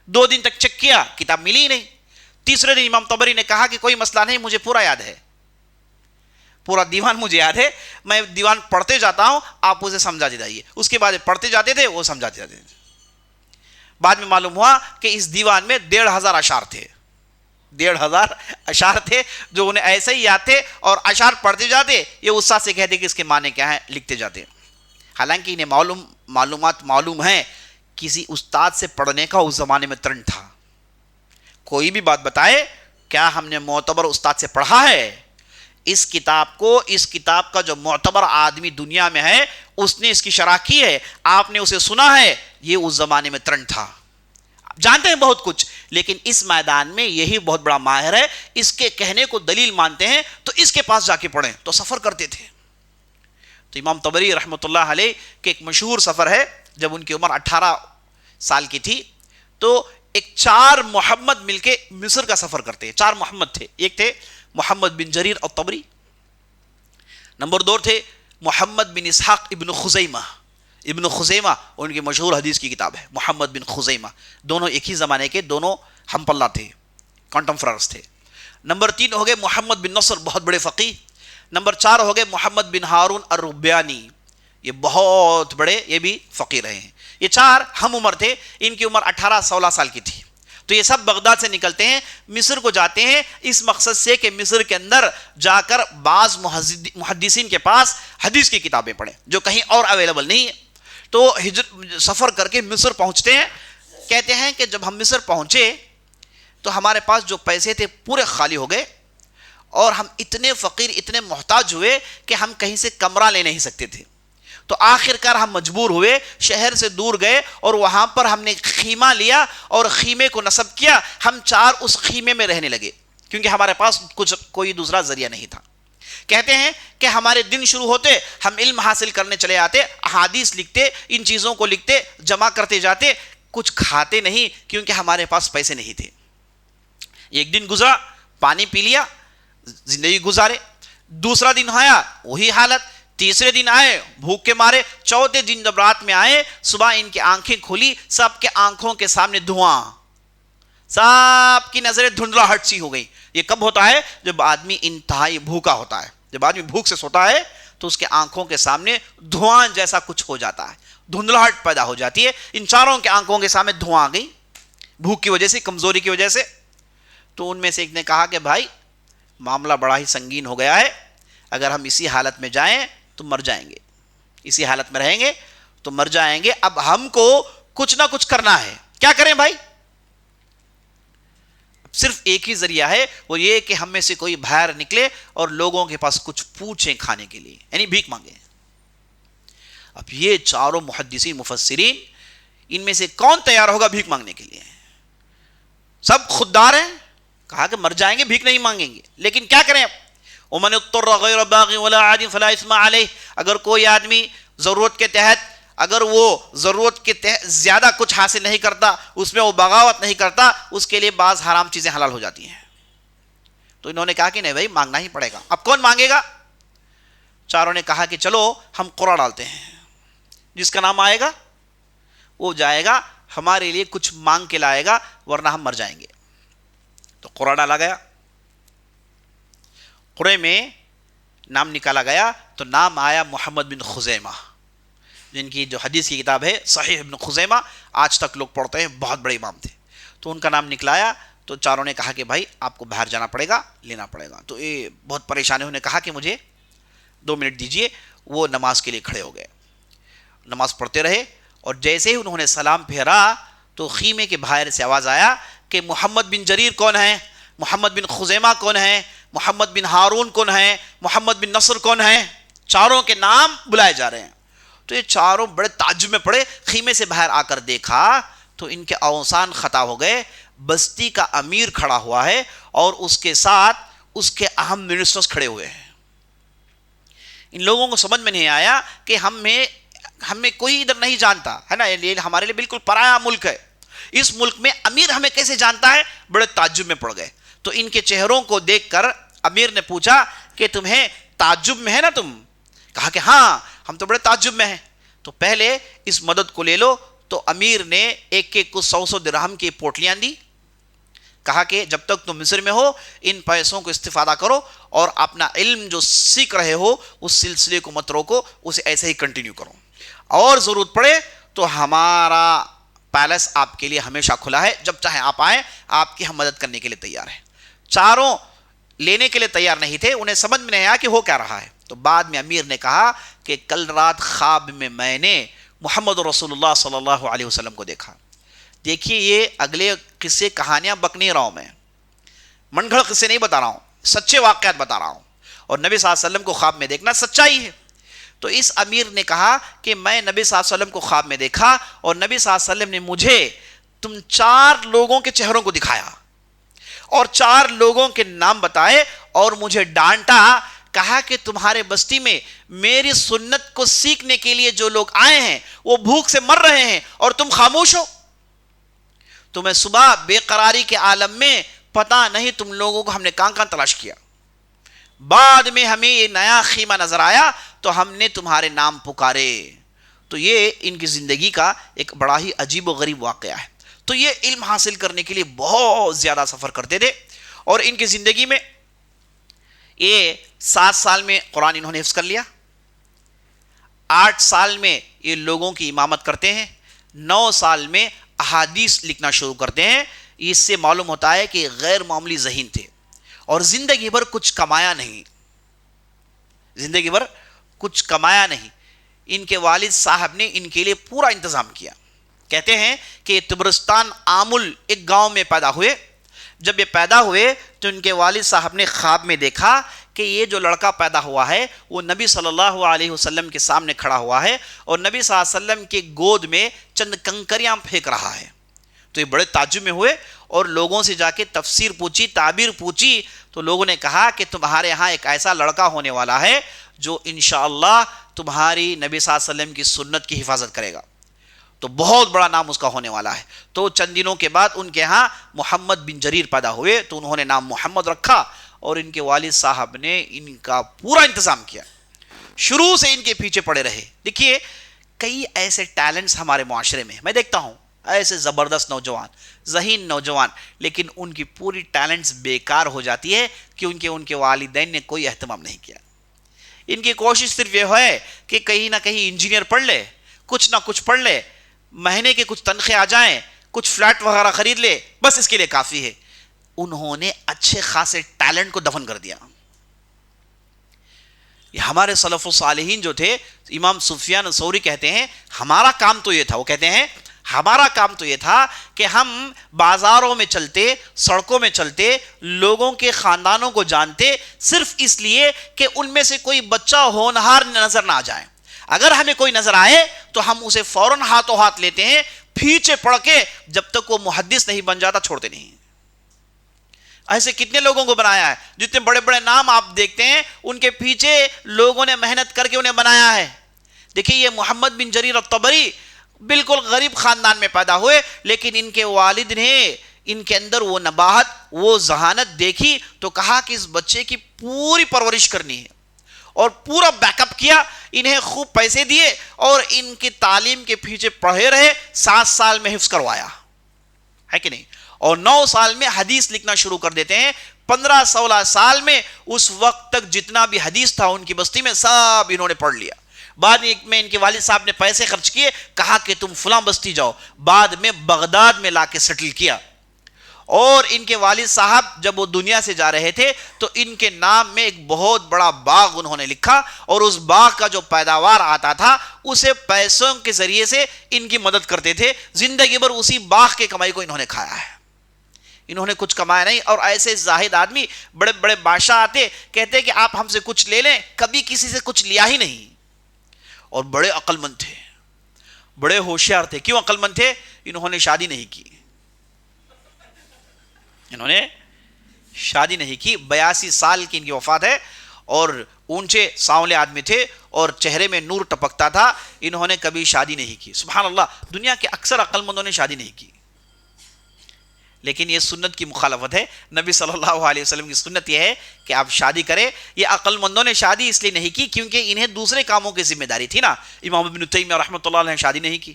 2 دن تک چیک کیا، کتاب ملی ہی نہیں. تیسرے دن امام طبری نے کہا کہ کوئی مسئلہ نہیں، مجھے پورا یاد ہے، پورا دیوان مجھے یاد ہے، میں دیوان پڑھتے جاتا ہوں، آپ اسے سمجھاتے جائیے. اس کے بعد پڑھتے جاتے تھے، وہ سمجھاتے جاتے تھے. بعد میں معلوم ہوا کہ اس دیوان میں 1,500 اشعار تھے. 1,500 اشعار تھے جو انہیں ایسے ہی یاد تھے، اور اشعار پڑھتے جاتے. یہ استاد سے کہتے کہ اس کے معنی کیا ہیں، لکھتے جاتے. حالانکہ انہیں معلومات معلوم ہیں. کسی استاد سے پڑھنے کا اس زمانے میں ٹرینڈ تھا. کوئی بھی بات بتائے، کیا ہم نے معتبر استاد سے پڑھا ہے؟ اس کتاب کا جو معتبر آدمی دنیا میں ہے اس نے اس کی شرح کی ہے، آپ نے اسے سنا ہے. یہ اس زمانے میں ٹرینڈ تھا. جانتے ہیں بہت کچھ، لیکن اس میدان میں یہی بہت بڑا ماہر ہے، اس کے کہنے کو دلیل مانتے ہیں تو اس کے پاس جا کے پڑھیں. تو سفر کرتے تھے. تو امام طبری رحمۃ اللہ علیہ کے ایک مشہور سفر ہے، جب ان کی عمر 18 سال کی تھی تو ایک 4 محمد مل کے مصر کا سفر کرتے ہیں. 4 محمد تھے. ایک تھے محمد بن جریر الطبری، نمبر 2 تھے محمد بن اسحاق ابن خزیمہ ان کی مشہور حدیث کی کتاب ہے محمد بن خزیمہ. دونوں ایک ہی زمانے کے، دونوں ہم پلہ تھے، کنٹمفررز تھے. نمبر 3 ہو گئے محمد بن نصر، بہت بڑے فقیہ. نمبر 4 ہو گئے محمد بن ہارون الربیانی، یہ بہت بڑے، یہ بھی فقیہ رہے ہیں. یہ 4 ہم عمر تھے. ان کی عمر 18-16 سال کی تھی. تو یہ سب بغداد سے نکلتے ہیں، مصر کو جاتے ہیں اس مقصد سے کہ مصر کے اندر جا کر بعض محدثین کے پاس حدیث کی کتابیں پڑھیں جو کہیں اور اویلیبل نہیں ہے. تو سفر کر کے مصر پہنچتے ہیں. کہتے ہیں کہ جب ہم مصر پہنچے تو ہمارے پاس جو پیسے تھے پورے خالی ہو گئے، اور ہم اتنے فقیر، اتنے محتاج ہوئے کہ ہم کہیں سے کمرہ لے نہیں سکتے تھے. تو آخر کار ہم مجبور ہوئے، شہر سے دور گئے اور وہاں پر ہم نے خیمہ لیا اور خیمے کو نصب کیا. ہم 4 اس خیمے میں رہنے لگے کیونکہ ہمارے پاس کوئی دوسرا ذریعہ نہیں تھا. کہتے ہیں کہ ہمارے دن شروع ہوتے ہم علم حاصل کرنے چلے آتے، احادیث لکھتے، ان چیزوں کو لکھتے، جمع کرتے جاتے. کچھ کھاتے نہیں کیونکہ ہمارے پاس پیسے نہیں تھے. ایک دن گزرا، پانی پی لیا، زندگی گزارے. دوسرا دن آیا، وہی حالت. تیسرے دن آئے، بھوک کے مارے. چوتھے دن جب رات میں آئے، صبح ان کی آنکھیں کھلی، سب کے آنکھوں کے سامنے دھواں، سب کی نظریں دھندلاہٹ سی ہو گئی. یہ کب ہوتا ہے؟ جب آدمی انتہائی بھوکا ہوتا ہے. جب آدمی بھوک سے سوتا ہے تو اس کے آنکھوں کے سامنے دھواں جیسا کچھ ہو جاتا ہے، دھندلاہٹ پیدا ہو جاتی ہے. ان 4 کے آنکھوں کے سامنے دھواں آ گئی، بھوک کی وجہ سے، کمزوری کی وجہ سے. تو ان میں سے ایک نے کہا کہ بھائی معاملہ بڑا ہی سنگین ہو گیا ہے، اگر ہم اسی حالت میں جائیں تو مر جائیں گے، اسی حالت میں رہیں گے تو مر جائیں گے. اب ہم کو کچھ نہ کچھ کرنا ہے. کیا کریں بھائی؟ صرف ایک ہی ذریعہ ہے، وہ یہ کہ ہم میں سے کوئی باہر نکلے اور لوگوں کے پاس کچھ پوچھیں کھانے کے لیے، یعنی بھیک مانگیں. اب یہ 4 محدثین مفسرین، ان میں سے کون تیار ہوگا بھیک مانگنے کے لیے؟ سب خوددار ہیں. کہا کہ مر جائیں گے، بھیک نہیں مانگیں گے. لیکن کیا کریں؟ ومن اضطر غیر باغ ولا عاد فلا اثم علیہ. اگر کوئی آدمی ضرورت کے تحت، اگر وہ ضرورت کے تحت زیادہ کچھ حاصل نہیں کرتا، اس میں وہ بغاوت نہیں کرتا، اس کے لیے بعض حرام چیزیں حلال ہو جاتی ہیں. تو انہوں نے کہا کہ نہیں بھائی مانگنا ہی پڑے گا. اب کون مانگے گا؟ 4 نے کہا کہ چلو ہم قرعہ ڈالتے ہیں، جس کا نام آئے گا وہ جائے گا، ہمارے لیے کچھ مانگ کے لائے گا، ورنہ ہم مر جائیں گے. تو قرعہ ڈالا گیا. قرعے میں نام نکالا گیا تو نام آیا محمد بن خزیمہ، جن کی جو حدیث کی کتاب ہے صحیح ابن خزیمہ، آج تک لوگ پڑھتے ہیں، بہت بڑے امام تھے. تو ان کا نام نکلایا تو 4 نے کہا کہ بھائی آپ کو باہر جانا پڑے گا، لینا پڑے گا. تو یہ بہت پریشان ہونے کہا کہ مجھے 2 منٹ دیجئے. وہ نماز کے لیے کھڑے ہو گئے، نماز پڑھتے رہے. اور جیسے ہی انہوں نے سلام پھیرا تو خیمے کے باہر سے آواز آیا کہ محمد بن جریر کون ہے، محمد بن خزیمہ کون ہے، محمد بن ہارون کون ہے، محمد بن نصر کون ہے. 4 کے نام بلائے جا رہے ہیں. تو یہ چاروں بڑے تعجب میں پڑے، خیمے سے باہر آ کر دیکھا تو ان کے اوسان خطا ہو گئے، بستی کا امیر کھڑا ہوا ہے اور اس کے ساتھ اس کے اہم منسٹرز کھڑے ہوئے ہیں۔ ان لوگوں کو سمجھ میں نہیں آیا کہ ہمیں کوئی ادھر نہیں جانتا ہے نا، یہ ہمارے لیے بالکل پرایا ملک ہے، اس ملک میں امیر ہمیں کیسے جانتا ہے، بڑے تعجب میں پڑ گئے۔ تو ان کے چہروں کو دیکھ کر امیر نے پوچھا کہ تمہیں تعجب میں ہے نا تم؟ کہا کہ ہاں ہم تو بڑے تعجب میں ہیں۔ تو پہلے اس مدد کو لے لو۔ تو امیر نے ایک کچھ 100 درہم کی پوٹلیاں دی، کہا کہ جب تک تم مصر میں ہو ان پیسوں کو استفادہ کرو اور اپنا علم جو سیکھ رہے ہو اس سلسلے کو مت روکو، اسے ایسے ہی کنٹینیو کرو، اور ضرورت پڑے تو ہمارا پیلس آپ کے لیے ہمیشہ کھلا ہے، جب چاہیں آپ آئیں، آپ کی ہم مدد کرنے کے لیے تیار ہیں۔ چاروں لینے کے لیے تیار نہیں تھے، انہیں سمجھ میں نہیں آیا کہ ہو کیا رہا ہے۔ تو بعد میں امیر نے کہا کہ کل رات خواب میں نے محمد رسول اللہ صلی اللہ علیہ وسلم کو دیکھا۔ دیکھیے یہ اگلے قصے کہانیاں بک نہیں رہا ہوں، میں من گھڑ قصے نہیں بتا رہا ہوں، سچے واقعات بتا رہا ہوں، اور نبی صلی اللہ علیہ وسلم کو خواب میں دیکھنا سچائی ہے۔ تو اس امیر نے کہا کہ میں نبی صلی اللہ علیہ وسلم کو خواب میں دیکھا اور نبی صلی اللہ علیہ وسلم نے مجھے تم 4 لوگوں کے چہروں کو دکھایا اور 4 لوگوں کے نام بتائے اور مجھے ڈانٹا، کہا کہ تمہارے بستی میں میری سنت کو سیکھنے کے لیے جو لوگ آئے ہیں وہ بھوک سے مر رہے ہیں اور تم خاموش ہو۔ تمہیں صبح بے قراری کے عالم میں پتہ نہیں تم لوگوں کو ہم نے کہاں کہاں تلاش کیا، بعد میں ہمیں یہ نیا خیمہ نظر آیا تو ہم نے تمہارے نام پکارے۔ تو یہ ان کی زندگی کا ایک بڑا ہی عجیب و غریب واقعہ ہے۔ تو یہ علم حاصل کرنے کے لیے بہت زیادہ سفر کرتے تھے، اور ان کی زندگی میں یہ 7 سال میں قرآن انہوں نے حفظ کر لیا، 8 سال میں یہ لوگوں کی امامت کرتے ہیں، 9 سال میں احادیث لکھنا شروع کرتے ہیں۔ اس سے معلوم ہوتا ہے کہ غیر معمولی ذہین تھے، اور زندگی بھر کچھ کمایا نہیں، زندگی بھر کچھ کمایا نہیں۔ ان کے والد صاحب نے ان کے لیے پورا انتظام کیا۔ کہتے ہیں کہ تبرستان آمل ایک گاؤں میں پیدا ہوئے۔ جب یہ پیدا ہوئے تو ان کے والد صاحب نے خواب میں دیکھا کہ یہ جو لڑکا پیدا ہوا ہے وہ نبی صلی اللہ علیہ وسلم کے سامنے کھڑا ہوا ہے اور نبی صلی اللہ علیہ وسلم کے گود میں چند کنکریاں پھینک رہا ہے۔ تو یہ بڑے تعجب میں ہوئے اور لوگوں سے جا کے تفسیر پوچھی، تعبیر پوچھی، تو لوگوں نے کہا کہ تمہارے ہاں ایک ایسا لڑکا ہونے والا ہے جو انشاءاللہ تمہاری نبی صلی اللہ علیہ وسلم کی سنت کی حفاظت کرے گا، تو بہت بڑا نام اس کا ہونے والا ہے۔ تو چند دنوں کے بعد ان کے ہاں محمد بن جریر پیدا ہوئے، تو انہوں نے نام محمد رکھا، اور ان کے والد صاحب نے ان کا پورا انتظام کیا، شروع سے ان کے پیچھے پڑے رہے۔ دیکھیے کئی ایسے ٹیلنٹس ہمارے معاشرے میں میں دیکھتا ہوں، ایسے زبردست نوجوان، ذہین نوجوان، لیکن ان کی پوری ٹیلنٹس بیکار ہو جاتی ہے کیونکہ ان کے والدین نے کوئی اہتمام نہیں کیا۔ ان کی کوشش صرف یہ ہے کہ کہیں نہ کہیں انجینئر پڑھ لے، کچھ نہ کچھ پڑھ لے، مہینے کے کچھ تنخواہ آ جائیں، کچھ فلیٹ وغیرہ خرید لے، بس اس کے لیے کافی ہے۔ انہوں نے اچھے خاصے ٹیلنٹ کو دفن کر دیا۔ یہ ہمارے سلف الصالحین جو تھے، امام سفیان ثوری کہتے ہیں ہمارا کام تو یہ تھا، وہ کہتے ہیں ہمارا کام تو یہ تھا کہ ہم بازاروں میں چلتے، سڑکوں میں چلتے، لوگوں کے خاندانوں کو جانتے، صرف اس لیے کہ ان میں سے کوئی بچہ ہونہار نظر نہ آ جائے۔ اگر ہمیں کوئی نظر آئے تو ہم اسے فوراً ہاتھوں ہاتھ لیتے ہیں، پیچھے پڑ کے جب تک وہ محدث نہیں بن جاتا چھوڑتے نہیں۔ ایسے کتنے لوگوں کو بنایا ہے، جتنے بڑے بڑے نام آپ دیکھتے ہیں ان کے پیچھے لوگوں نے محنت کر کے انہیں بنایا ہے۔ دیکھیے یہ محمد بن جریر الطبری بالکل غریب خاندان میں پیدا ہوئے، لیکن ان کے والد نے ان کے اندر وہ نباہت، وہ ذہانت دیکھی تو کہا کہ اس بچے کی پوری پرورش کرنی ہے، اور پورا بیک اپ کیا، انہیں خوب پیسے دیے اور ان کی تعلیم کے پیچھے پڑھے رہے۔ 7 سال میں حفظ کروایا ہے کہ نہیں، اور 9 سال میں حدیث لکھنا شروع کر دیتے ہیں۔ 15-16 سال میں اس وقت تک جتنا بھی حدیث تھا ان کی بستی میں سب انہوں نے پڑھ لیا۔ بعد میں ان کے والد صاحب نے پیسے خرچ کیے، کہا کہ تم فلاں بستی جاؤ، بعد میں بغداد میں لا کے سیٹل کیا۔ اور ان کے والد صاحب جب وہ دنیا سے جا رہے تھے تو ان کے نام میں ایک بہت بڑا باغ انہوں نے لکھا، اور اس باغ کا جو پیداوار آتا تھا اسے پیسوں کے ذریعے سے ان کی مدد کرتے تھے۔ زندگی بھر اسی باغ کے کمائی کو انہوں نے کھایا ہے، انہوں نے کچھ کمایا نہیں۔ اور ایسے زاہد آدمی، بڑے بڑے بادشاہ آتے، کہتے کہ آپ ہم سے کچھ لے لیں، کبھی کسی سے کچھ لیا ہی نہیں۔ اور بڑے عقل مند تھے، بڑے ہوشیار تھے. کیوں عقل مند تھے؟ انہوں نے شادی نہیں کی. انہوں نے شادی نہیں کی. 82 سال کی ان کی وفات ہے، اور اونچے سانولے آدمی تھے اور چہرے میں نور ٹپکتا تھا. انہوں نے کبھی شادی نہیں کی. سبحان اللہ، دنیا کے اکثر عقل مندوں نے شادی نہیں کی. لیکن یہ سنت کی مخالفت ہے. نبی صلی اللہ علیہ وسلم کی سنت یہ ہے کہ آپ شادی کریں. یہ عقل مندوں نے شادی اس لیے نہیں کی کیونکہ انہیں دوسرے کاموں کی ذمہ داری تھی نا. امام ابن تیمیہ رحمۃ اللہ علیہ نے شادی نہیں کی،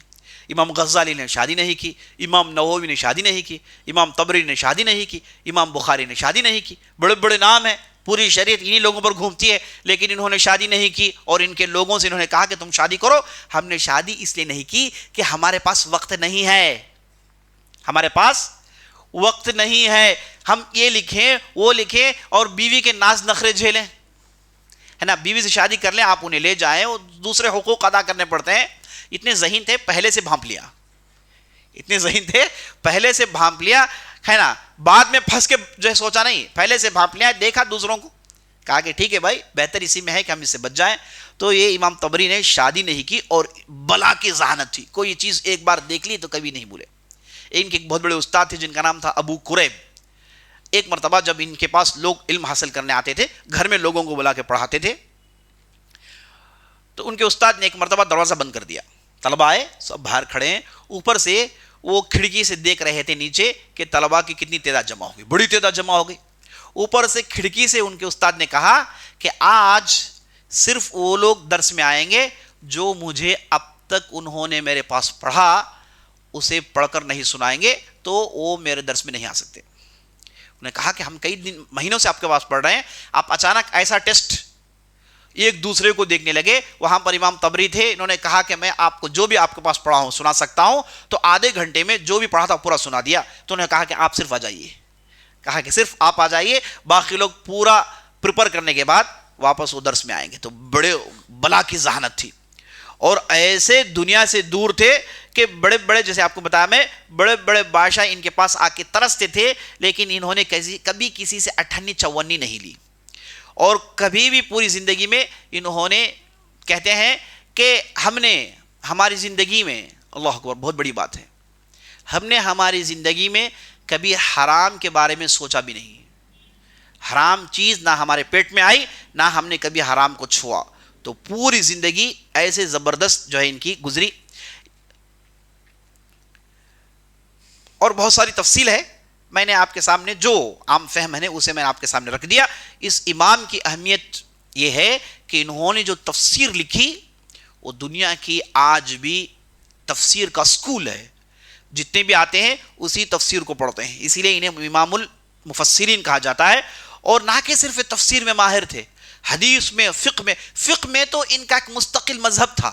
امام غزالی نے شادی نہیں کی، امام نووی نے شادی نہیں کی، امام طبری نے شادی نہیں کی، امام بخاری نے شادی نہیں کی. بڑے بڑے نام ہیں، پوری شریعت انہی لوگوں پر گھومتی ہے، لیکن انہوں نے شادی نہیں کی. اور ان کے لوگوں سے انہوں نے کہا کہ تم شادی کرو. ہم نے شادی اس لیے نہیں کی کہ ہمارے پاس وقت نہیں ہے، ہمارے پاس وقت نہیں ہے. ہم یہ لکھیں وہ لکھیں اور بیوی کے ناز نخرے جھیلیں، ہے نا. بیوی سے شادی کر لیں، آپ انہیں لے جائیں، اور دوسرے حقوق ادا کرنے پڑتے ہیں. اتنے ذہین تھے، پہلے سے بھانپ لیا. اتنے ذہین تھے، پہلے سے بھانپ لیا، ہے نا. بعد میں پھنس کے جو ہے سوچا نہیں، پہلے سے بھانپ لیا، دیکھا دوسروں کو، کہا کہ ٹھیک ہے بھائی، بہتر اسی میں ہے کہ ہم اس سے بچ جائیں. تو یہ امام طبری نے شادی نہیں کی، اور بلا کی ذہانت تھی. کوئی چیز ایک بار دیکھ لی تو کبھی نہیں بھولے. ان کے ایک بہت بڑے استاد تھے جن کا نام تھا ابو قریب. ایک مرتبہ جب ان کے پاس لوگ علم حاصل کرنے آتے تھے، گھر میں لوگوں کو بلا کے پڑھاتے تھے، تو ان کے استاد نے ایک مرتبہ دروازہ بند کر دیا. طلبہ آئے، سب باہر کھڑے ہیں. اوپر سے وہ کھڑکی سے دیکھ رہے تھے نیچے کہ طلبہ کی کتنی تعداد جمع ہو گئی. بڑی تعداد جمع ہو گئی. اوپر سے کھڑکی سے ان کے استاد نے کہا کہ آج صرف وہ لوگ درس میں آئیں گے جو مجھے اب تک انہوں نے میرے پاس پڑھا اسے پڑھ کر نہیں سنائیں گے تو وہ میرے درس میں نہیں آ سکتے. انہوں نے کہا کہ ہم کئی دن مہینوں سے آپ کے پاس پڑھ رہے ہیں، آپ اچانک ایسا ٹیسٹ. ایک دوسرے کو دیکھنے لگے. وہاں پر امام طبری تھے، انہوں نے کہا کہ میں آپ کو جو بھی آپ کے پاس پڑھا ہوں سنا سکتا ہوں. تو آدھے گھنٹے میں جو بھی پڑھا تھا پورا سنا دیا. تو انہوں نے کہا کہ آپ صرف آ جائیے، کہا کہ صرف آپ آ جائیے، باقی لوگ پورا پریپر کرنے کے بعد واپس وہ درس میں آئیں گے. تو بڑے بلا کی ذہانت تھی، اور ایسے دنیا سے دور تھے کہ بڑے بڑے، جیسے آپ کو بتایا میں، بڑے بڑے بادشاہ ان کے پاس آ کے ترستے تھے، لیکن انہوں نے کبھی کسی سے اٹھنی چونی نہیں لی. اور کبھی بھی پوری زندگی میں انہوں نے، کہتے ہیں کہ ہم نے ہماری زندگی میں، اللہ اکبر، بہت بڑی بات ہے، ہم نے ہماری زندگی میں کبھی حرام کے بارے میں سوچا بھی نہیں. حرام چیز نہ ہمارے پیٹ میں آئی، نہ ہم نے کبھی حرام کو چھوا. تو پوری زندگی ایسے زبردست جو ہے ان کی گزری. اور بہت ساری تفصیل ہے، میں نے آپ کے سامنے جو عام فہم ہے اسے میں نے آپ کے سامنے رکھ دیا. اس امام کی اہمیت یہ ہے کہ انہوں نے جو تفسیر لکھی وہ دنیا کی آج بھی تفسیر کا سکول ہے. جتنے بھی آتے ہیں اسی تفسیر کو پڑھتے ہیں، اسی لیے انہیں امام المفسرین کہا جاتا ہے. اور نہ کہ صرف تفسیر میں ماہر تھے، حدیث میں، فقہ میں تو ان کا ایک مستقل مذہب تھا.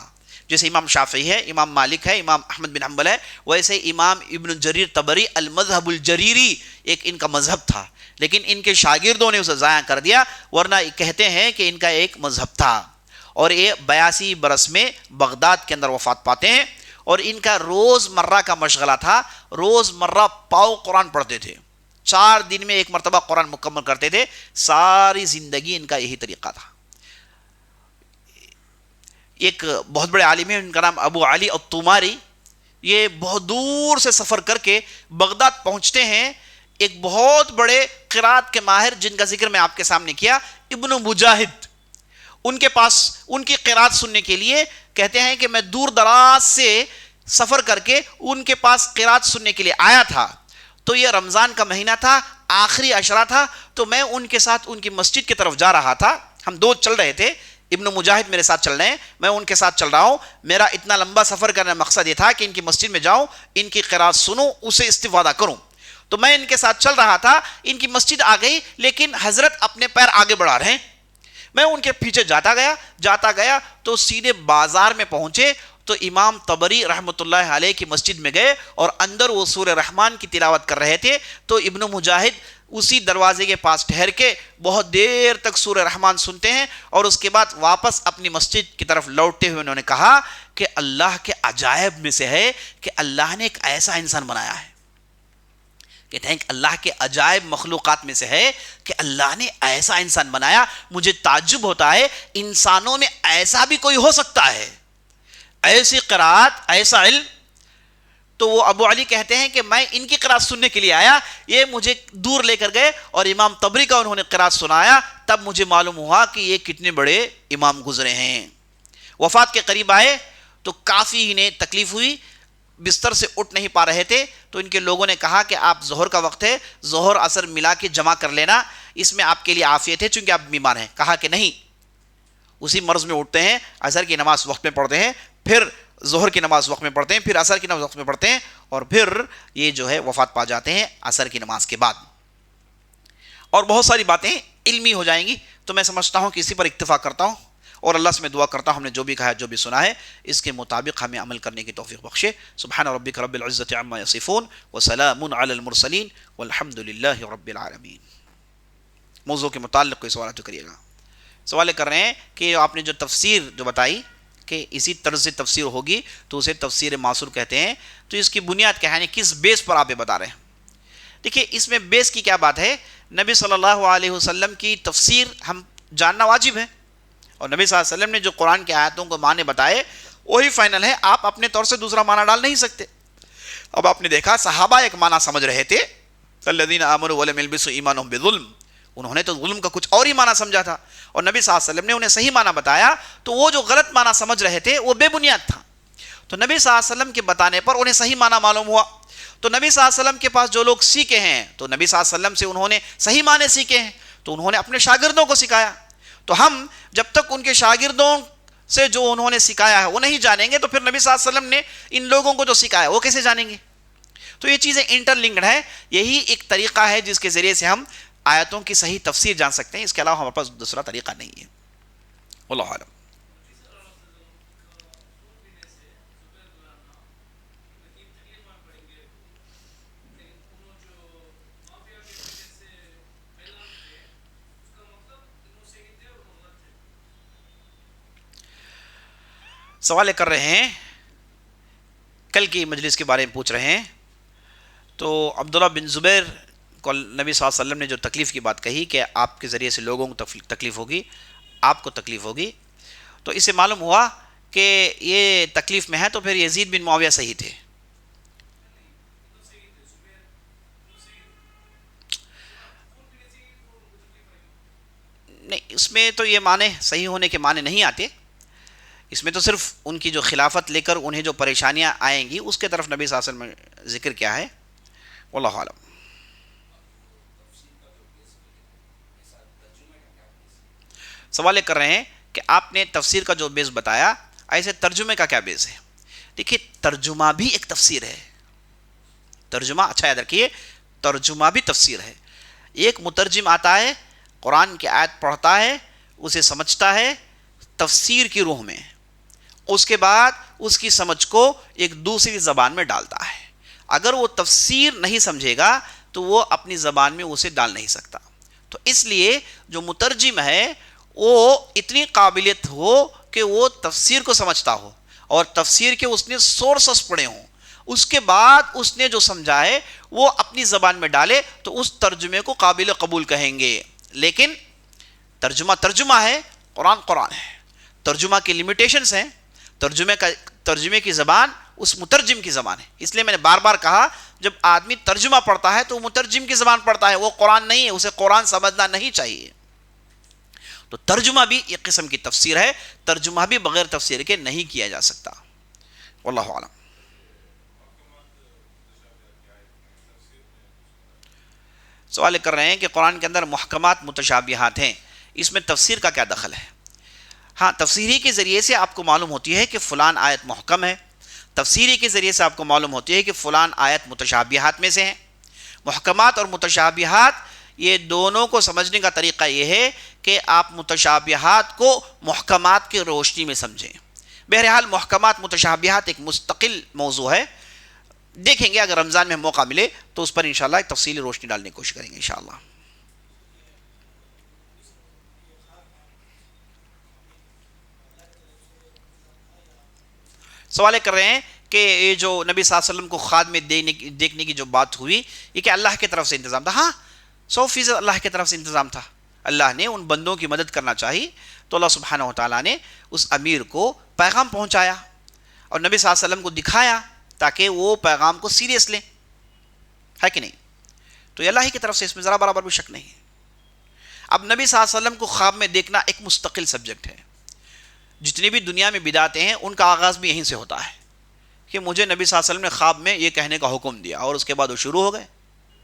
جیسے امام شافعی ہے، امام مالک ہے، امام احمد بن حنبل ہے، ویسے امام ابن جریر طبری المذہب الجریری ایک ان کا مذہب تھا. لیکن ان کے شاگردوں نے اسے ضائع کر دیا، ورنہ کہتے ہیں کہ ان کا ایک مذہب تھا. اور یہ 82 برس میں بغداد کے اندر وفات پاتے ہیں. اور ان کا روز مرہ کا مشغلہ تھا، روز مرہ پاؤ قرآن پڑھتے تھے. 4 دن میں ایک مرتبہ قرآن مکمل کرتے تھے. ساری زندگی ان کا یہی طریقہ تھا. ایک بہت بڑے عالم ہیں، ان کا نام ابو علی الطماری. یہ بہت دور سے سفر کر کے بغداد پہنچتے ہیں. ایک بہت بڑے قرات کے ماہر جن کا ذکر میں آپ کے سامنے کیا، ابن مجاہد، ان کے پاس ان کی قرات سننے کے لیے کہتے ہیں کہ میں دور دراز سے سفر کر کے ان کے پاس قرات سننے کے لیے آیا تھا. تو یہ رمضان کا مہینہ تھا، آخری عشرہ تھا. تو میں ان کے ساتھ ان کی مسجد کی طرف جا رہا تھا. ہم دو چل رہے تھے، ابن مجاہد میرے ساتھ چل رہے ہیں، میں ان کے ساتھ چل رہا ہوں. میرا اتنا لمبا سفر کرنے کا مقصد یہ تھا کہ ان کی مسجد میں جاؤں، ان کی قرات سنوں، اسے استفادہ کروں. تو میں ان کے ساتھ چل رہا تھا. ان کی مسجد آ گئی، لیکن حضرت اپنے پیر آگے بڑھا رہے ہیں. میں ان کے پیچھے جاتا گیا تو سیدھے بازار میں پہنچے تو امام طبری رحمۃ اللہ علیہ کی مسجد میں گئے اور اندر وہ سورہ رحمان کی تلاوت کر رہے تھے. تو ابن مجاہد اسی دروازے کے پاس ٹھہر کے بہت دیر تک سورہ رحمان سنتے ہیں، اور اس کے بعد واپس اپنی مسجد کی طرف لوٹتے ہوئے انہوں نے کہا کہ اللہ کے عجائب میں سے ہے کہ اللہ نے ایک ایسا انسان بنایا ہے. کہتے ہیں کہ اللہ کے عجائب مخلوقات میں سے ہے کہ اللہ نے ایسا انسان بنایا. مجھے تعجب ہوتا ہے انسانوں میں ایسا بھی کوئی ہو سکتا ہے. ایسی قرات، ایسا علم. تو وہ ابو علی کہتے ہیں کہ میں ان کی قرات سننے کے لیے آیا، یہ مجھے دور لے کر گئے اور امام طبری کا انہوں نے قرات سنایا، تب مجھے معلوم ہوا کہ یہ کتنے بڑے امام گزرے ہیں. وفات کے قریب آئے تو کافی انہیں تکلیف ہوئی، بستر سے اٹھ نہیں پا رہے تھے. تو ان کے لوگوں نے کہا کہ آپ ظہر کا وقت ہے، ظہر عصر ملا کے جمع کر لینا، اس میں آپ کے لیے عافیت ہے چونکہ آپ بیمار ہیں. کہا کہ نہیں، اسی مرض میں اٹھتے ہیں، عصر کی نماز وقت میں پڑھتے ہیں، پھر ظہر کی نماز وقت میں پڑھتے ہیں، پھر عصر کی نماز وقت میں پڑھتے ہیں، اور پھر یہ جو ہے وفات پا جاتے ہیں عصر کی نماز کے بعد. اور بہت ساری باتیں علمی ہو جائیں گی، تو میں سمجھتا ہوں کہ اسی پر اکتفا کرتا ہوں، اور اللہ سے میں دعا کرتا ہوں ہم نے جو بھی کہا ہے، جو بھی سنا ہے، اس کے مطابق ہمیں عمل کرنے کی توفیق بخشے. سبحان ربک رب العزت عما یصفون وسلام علی المرسلین والحمد للہ رب العالمین. موضوع کے متعلق کوئی سوالات کریے گا. سوال کر رہے ہیں کہ آپ نے جو تفسیر جو بتائی کہ اسی طرز سے تفسیر ہوگی تو اسے تفسیر معصور کہتے ہیں، تو اس کی بنیاد کیا ہے، کس بیس پر آپ یہ بتا رہے ہیں؟ دیکھیے اس میں بیس کی کیا بات ہے، نبی صلی اللہ علیہ وسلم کی تفسیر ہم جاننا واجب ہے، اور نبی صلی اللہ علیہ وسلم نے جو قرآن کی آیاتوں کو معنی بتائے وہی فائنل ہے، آپ اپنے طور سے دوسرا معنی ڈال نہیں سکتے. اب آپ نے دیکھا صحابہ ایک معنی سمجھ رہے تھے، الذین آمنوا ولم یلبسوا ایمانہم بظلم، انہوں نے تو ظلم کا کچھ اور ہی معنی سمجھا تھا، اور نبی صلی اللہ علیہ وسلم نے انہیں صحیح معنی بتایا، تو وہ جو غلط معنی سمجھ رہے تھے وہ بے بنیاد تھا. تو نبی صلی اللہ علیہ وسلم کے بتانے پر انہیں صحیح معنی معلوم ہوا. تو نبی صلی اللہ علیہ وسلم کے پاس جو لوگ سیکھے ہیں، تو نبی صلی اللہ علیہ وسلم سے انہوں نے صحیح معنی سیکھے ہیں، تو انہوں نے اپنے شاگردوں کو سکھایا. تو ہم جب تک ان کے شاگردوں سے جو انہوں نے سکھایا ہے وہ نہیں جانیں گے، تو پھر نبی صلی اللہ علیہ وسلم نے ان لوگوں کو جو سکھایا وہ کیسے جانیں گے؟ تو یہ چیزیں انٹر لنکڈ ہے. یہی ایک طریقہ ہے جس کے ذریعے سے ہم آیتوں کی صحیح تفسیر جان سکتے ہیں، اس کے علاوہ ہمارے پاس دوسرا طریقہ نہیں ہے. واللہ اعلم. سوال کر رہے ہیں، کل کی مجلس کے بارے میں پوچھ رہے ہیں. تو عبداللہ بن زبیر کو نبی صلی اللہ علیہ وسلم نے جو تکلیف کی بات کہی کہ آپ کے ذریعے سے لوگوں کو تکلیف ہوگی، آپ کو تکلیف ہوگی، تو اس سے معلوم ہوا کہ یہ تکلیف میں ہے، تو پھر یزید بن معاویہ صحیح تھے. نہیں، اس میں تو یہ معنی صحیح ہونے کے معنی نہیں آتے، اس میں تو صرف ان کی جو خلافت لے کر انہیں جو پریشانیاں آئیں گی اس کے طرف نبی صلی اللہ علیہ وسلم نے ذکر کیا ہے. واللہ اعلم. سوال کر رہے ہیں کہ آپ نے تفسیر کا جو بیس بتایا، ایسے ترجمے کا کیا بیس ہے؟ دیکھیے ترجمہ بھی ایک تفسیر ہے، ترجمہ اچھا یاد رکھیے، ترجمہ بھی تفسیر ہے. ایک مترجم آتا ہے، قرآن کی آیت پڑھتا ہے، اسے سمجھتا ہے تفسیر کی روح میں، اس کے بعد اس کی سمجھ کو ایک دوسری زبان میں ڈالتا ہے. اگر وہ تفسیر نہیں سمجھے گا تو وہ اپنی زبان میں اسے ڈال نہیں سکتا. تو اس لیے جو مترجم ہے وہ اتنی قابلیت ہو کہ وہ تفسیر کو سمجھتا ہو، اور تفسیر کے اس نے سورسز پڑھے ہوں، اس کے بعد اس نے جو سمجھا ہے وہ اپنی زبان میں ڈالے، تو اس ترجمے کو قابل قبول کہیں گے. لیکن ترجمہ ترجمہ ہے، قرآن قرآن ہے، ترجمہ کی لیمیٹیشنز ہیں، ترجمے کی زبان اس مترجم کی زبان ہے. اس لیے میں نے بار بار کہا جب آدمی ترجمہ پڑھتا ہے تو وہ مترجم کی زبان پڑھتا ہے، وہ قرآن نہیں ہے، اسے قرآن سمجھنا نہیں چاہیے. تو ترجمہ بھی ایک قسم کی تفسیر ہے، ترجمہ بھی بغیر تفسیر کے نہیں کیا جا سکتا. واللہ اعلم. سوال کر رہے ہیں کہ قرآن کے اندر محکمات متشابہات ہیں، اس میں تفسیر کا کیا دخل ہے؟ ہاں، تفسیری کے ذریعے سے آپ کو معلوم ہوتی ہے کہ فلان آیت محکم ہے، تفسیری کے ذریعے سے آپ کو معلوم ہوتی ہے کہ فلان آیت متشابہات میں سے ہیں. محکمات اور متشابہات یہ دونوں کو سمجھنے کا طریقہ یہ ہے کہ آپ متشابہات کو محکمات کی روشنی میں سمجھیں. بہرحال محکمات متشابہات ایک مستقل موضوع ہے، دیکھیں گے اگر رمضان میں موقع ملے تو اس پر انشاءاللہ ایک تفصیلی روشنی ڈالنے کی کوشش کریں گے انشاءاللہ. سوال کر رہے ہیں کہ یہ جو نبی صلی اللہ علیہ وسلم کو خواب میں دیکھنے کی جو بات ہوئی، یہ کہ اللہ کی طرف سے انتظام تھا؟ ہاں، 100% اللہ کی طرف سے انتظام تھا. اللہ نے ان بندوں کی مدد کرنا چاہی تو اللہ سبحانہ و تعالیٰ نے اس امیر کو پیغام پہنچایا. اور نبی صلی اللہ علیہ وسلم کو دکھایا تاکہ وہ پیغام کو سیریس لیں، ہے کہ نہیں؟ تو یہ اللہ ہی کی طرف سے، اس میں ذرا برابر بھی شک نہیں ہے۔ اب نبی صلی اللہ علیہ وسلم کو خواب میں دیکھنا ایک مستقل سبجیکٹ ہے۔ جتنی بھی دنیا میں بدعتیں ہیں ان کا آغاز بھی یہیں سے ہوتا ہے کہ مجھے نبی صلی اللہ علیہ وسلم نے خواب میں یہ کہنے کا حکم دیا، اور اس کے بعد وہ شروع ہو گئے،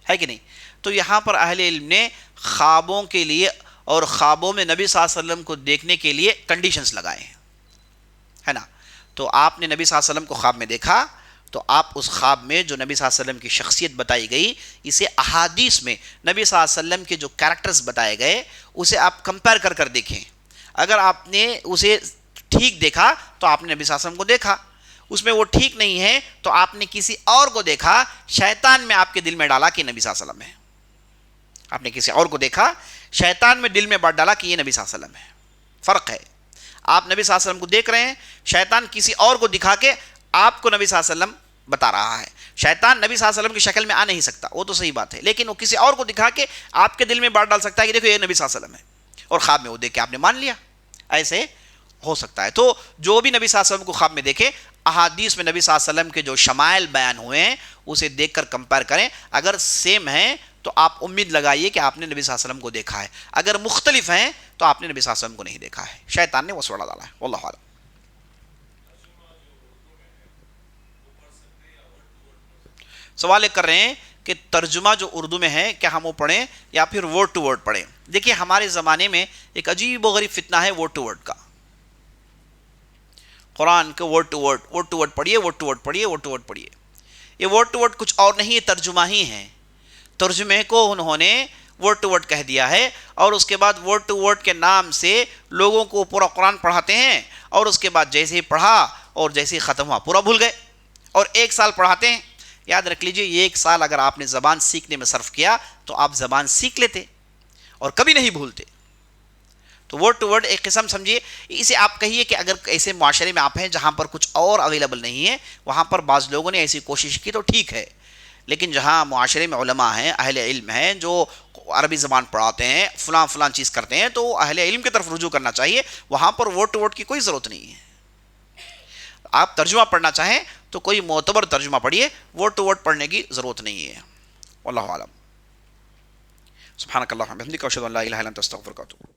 ہے کہ نہیں؟ تو یہاں پر اہل علم نے خوابوں کے لیے اور خوابوں میں نبی صلی اللہ علیہ وسلم کو دیکھنے کے لیے کنڈیشنز لگائے ہیں، ہے نا؟ تو آپ نے نبی صلی اللہ علیہ وسلم کو خواب میں دیکھا تو آپ اس خواب میں جو نبی صلی اللہ علیہ وسلم کی شخصیت بتائی گئی، اسے احادیث میں نبی صلی اللہ علیہ وسلم کے جو کریکٹرز بتائے گئے اسے آپ کمپیئر کر کر دیکھیں۔ اگر آپ نے اسے ٹھیک دیکھا تو آپ نے نبی صلی اللہ علیہ وسلم کو دیکھا، اس میں وہ ٹھیک نہیں ہے تو آپ نے کسی اور کو دیکھا، شیطان میں آپ کے دل میں ڈالا کہ نبی صلی اللہ علیہ وسلم ہے۔ آپ نے کسی اور کو دیکھا، شیطان میں دل میں بات ڈالا کہ یہ نبی صلی اللہ علیہ وسلم ہے۔ فرق ہے، آپ نبی صلی اللہ علیہ وسلم کو دیکھ رہے ہیں، شیطان کسی اور کو دکھا کے آپ کو نبی صلی اللہ علیہ وسلم بتا رہا ہے۔ شیطان نبی صلی اللہ علیہ وسلم کی شکل میں آ نہیں سکتا، وہ تو صحیح بات ہے، لیکن وہ کسی اور کو دکھا کے آپ کے دل میں بات ڈال سکتا ہے کہ دیکھو یہ نبی صلی اللہ علیہ وسلم ہے، اور خواب میں وہ دیکھ کے آپ نے مان لیا۔ ایسے ہو سکتا ہے۔ تو جو بھی نبی صلی اللہ علیہ وسلم کو خواب میں دیکھے، احادیث میں نبی صلی اللہ علیہ وسلم کے جو شمائل بیان ہوئے ہیں اسے دیکھ کر کمپیئر کریں، اگر سیم ہیں تو آپ امید لگائیے کہ آپ نے نبی صلی اللہ علیہ وسلم کو دیکھا ہے، اگر مختلف ہیں تو آپ نے نبی صلی اللہ علیہ وسلم کو نہیں دیکھا ہے، شیطان نے وسوسہ ڈالا ہے۔ واللہ اعلم۔ سوال ایک کر رہے ہیں کہ ترجمہ جو اردو میں ہے کیا ہم وہ پڑھیں یا پھر ورڈ ٹو ورڈ پڑھیں؟ دیکھیے ہمارے زمانے میں ایک عجیب و غریب فتنہ ہے ورڈ ٹو ورڈ کا۔ قرآن کے ورڈ ٹو ورڈ پڑھیے، ورڈ ٹو ورڈ پڑھیے، ورڈ ٹو ورڈ پڑھیے۔ یہ ورڈ ٹو ورڈ کچھ اور نہیں، یہ ترجمہ ہی ہے۔ ترجمے کو انہوں نے ورڈ ٹو ورڈ کہہ دیا ہے، اور اس کے بعد ورڈ ٹو ورڈ کے نام سے لوگوں کو پورا قرآن پڑھاتے ہیں، اور اس کے بعد جیسے ہی پڑھا اور جیسے ہی ختم ہوا پورا بھول گئے، اور ایک سال پڑھاتے ہیں۔ یاد رکھ لیجئے، یہ ایک سال اگر آپ نے زبان سیکھنے میں صرف کیا تو آپ زبان سیکھ لیتے اور کبھی نہیں بھولتے۔ تو ورڈ ٹو ورڈ ایک قسم سمجھیے، اسے آپ کہیے کہ اگر ایسے معاشرے میں آپ ہیں جہاں پر کچھ اور اویلیبل نہیں ہے، وہاں پر بعض لوگوں نے ایسی کوشش کی تو ٹھیک ہے، لیکن جہاں معاشرے میں علماء ہیں، اہل علم ہیں جو عربی زبان پڑھاتے ہیں، فلاں فلاں چیز کرتے ہیں، تو اہل علم کی طرف رجوع کرنا چاہیے، وہاں پر ورڈ ٹو ورڈ کی کوئی ضرورت نہیں ہے۔ آپ ترجمہ پڑھنا چاہیں تو کوئی معتبر ترجمہ پڑھیے، ورڈ ٹو ورڈ پڑھنے کی ضرورت نہیں ہے۔ واللہ اعلم۔ سبحانک اللہم و بحمدک، اشہد ان لا الہ الا انت، استغفرک و اتوب۔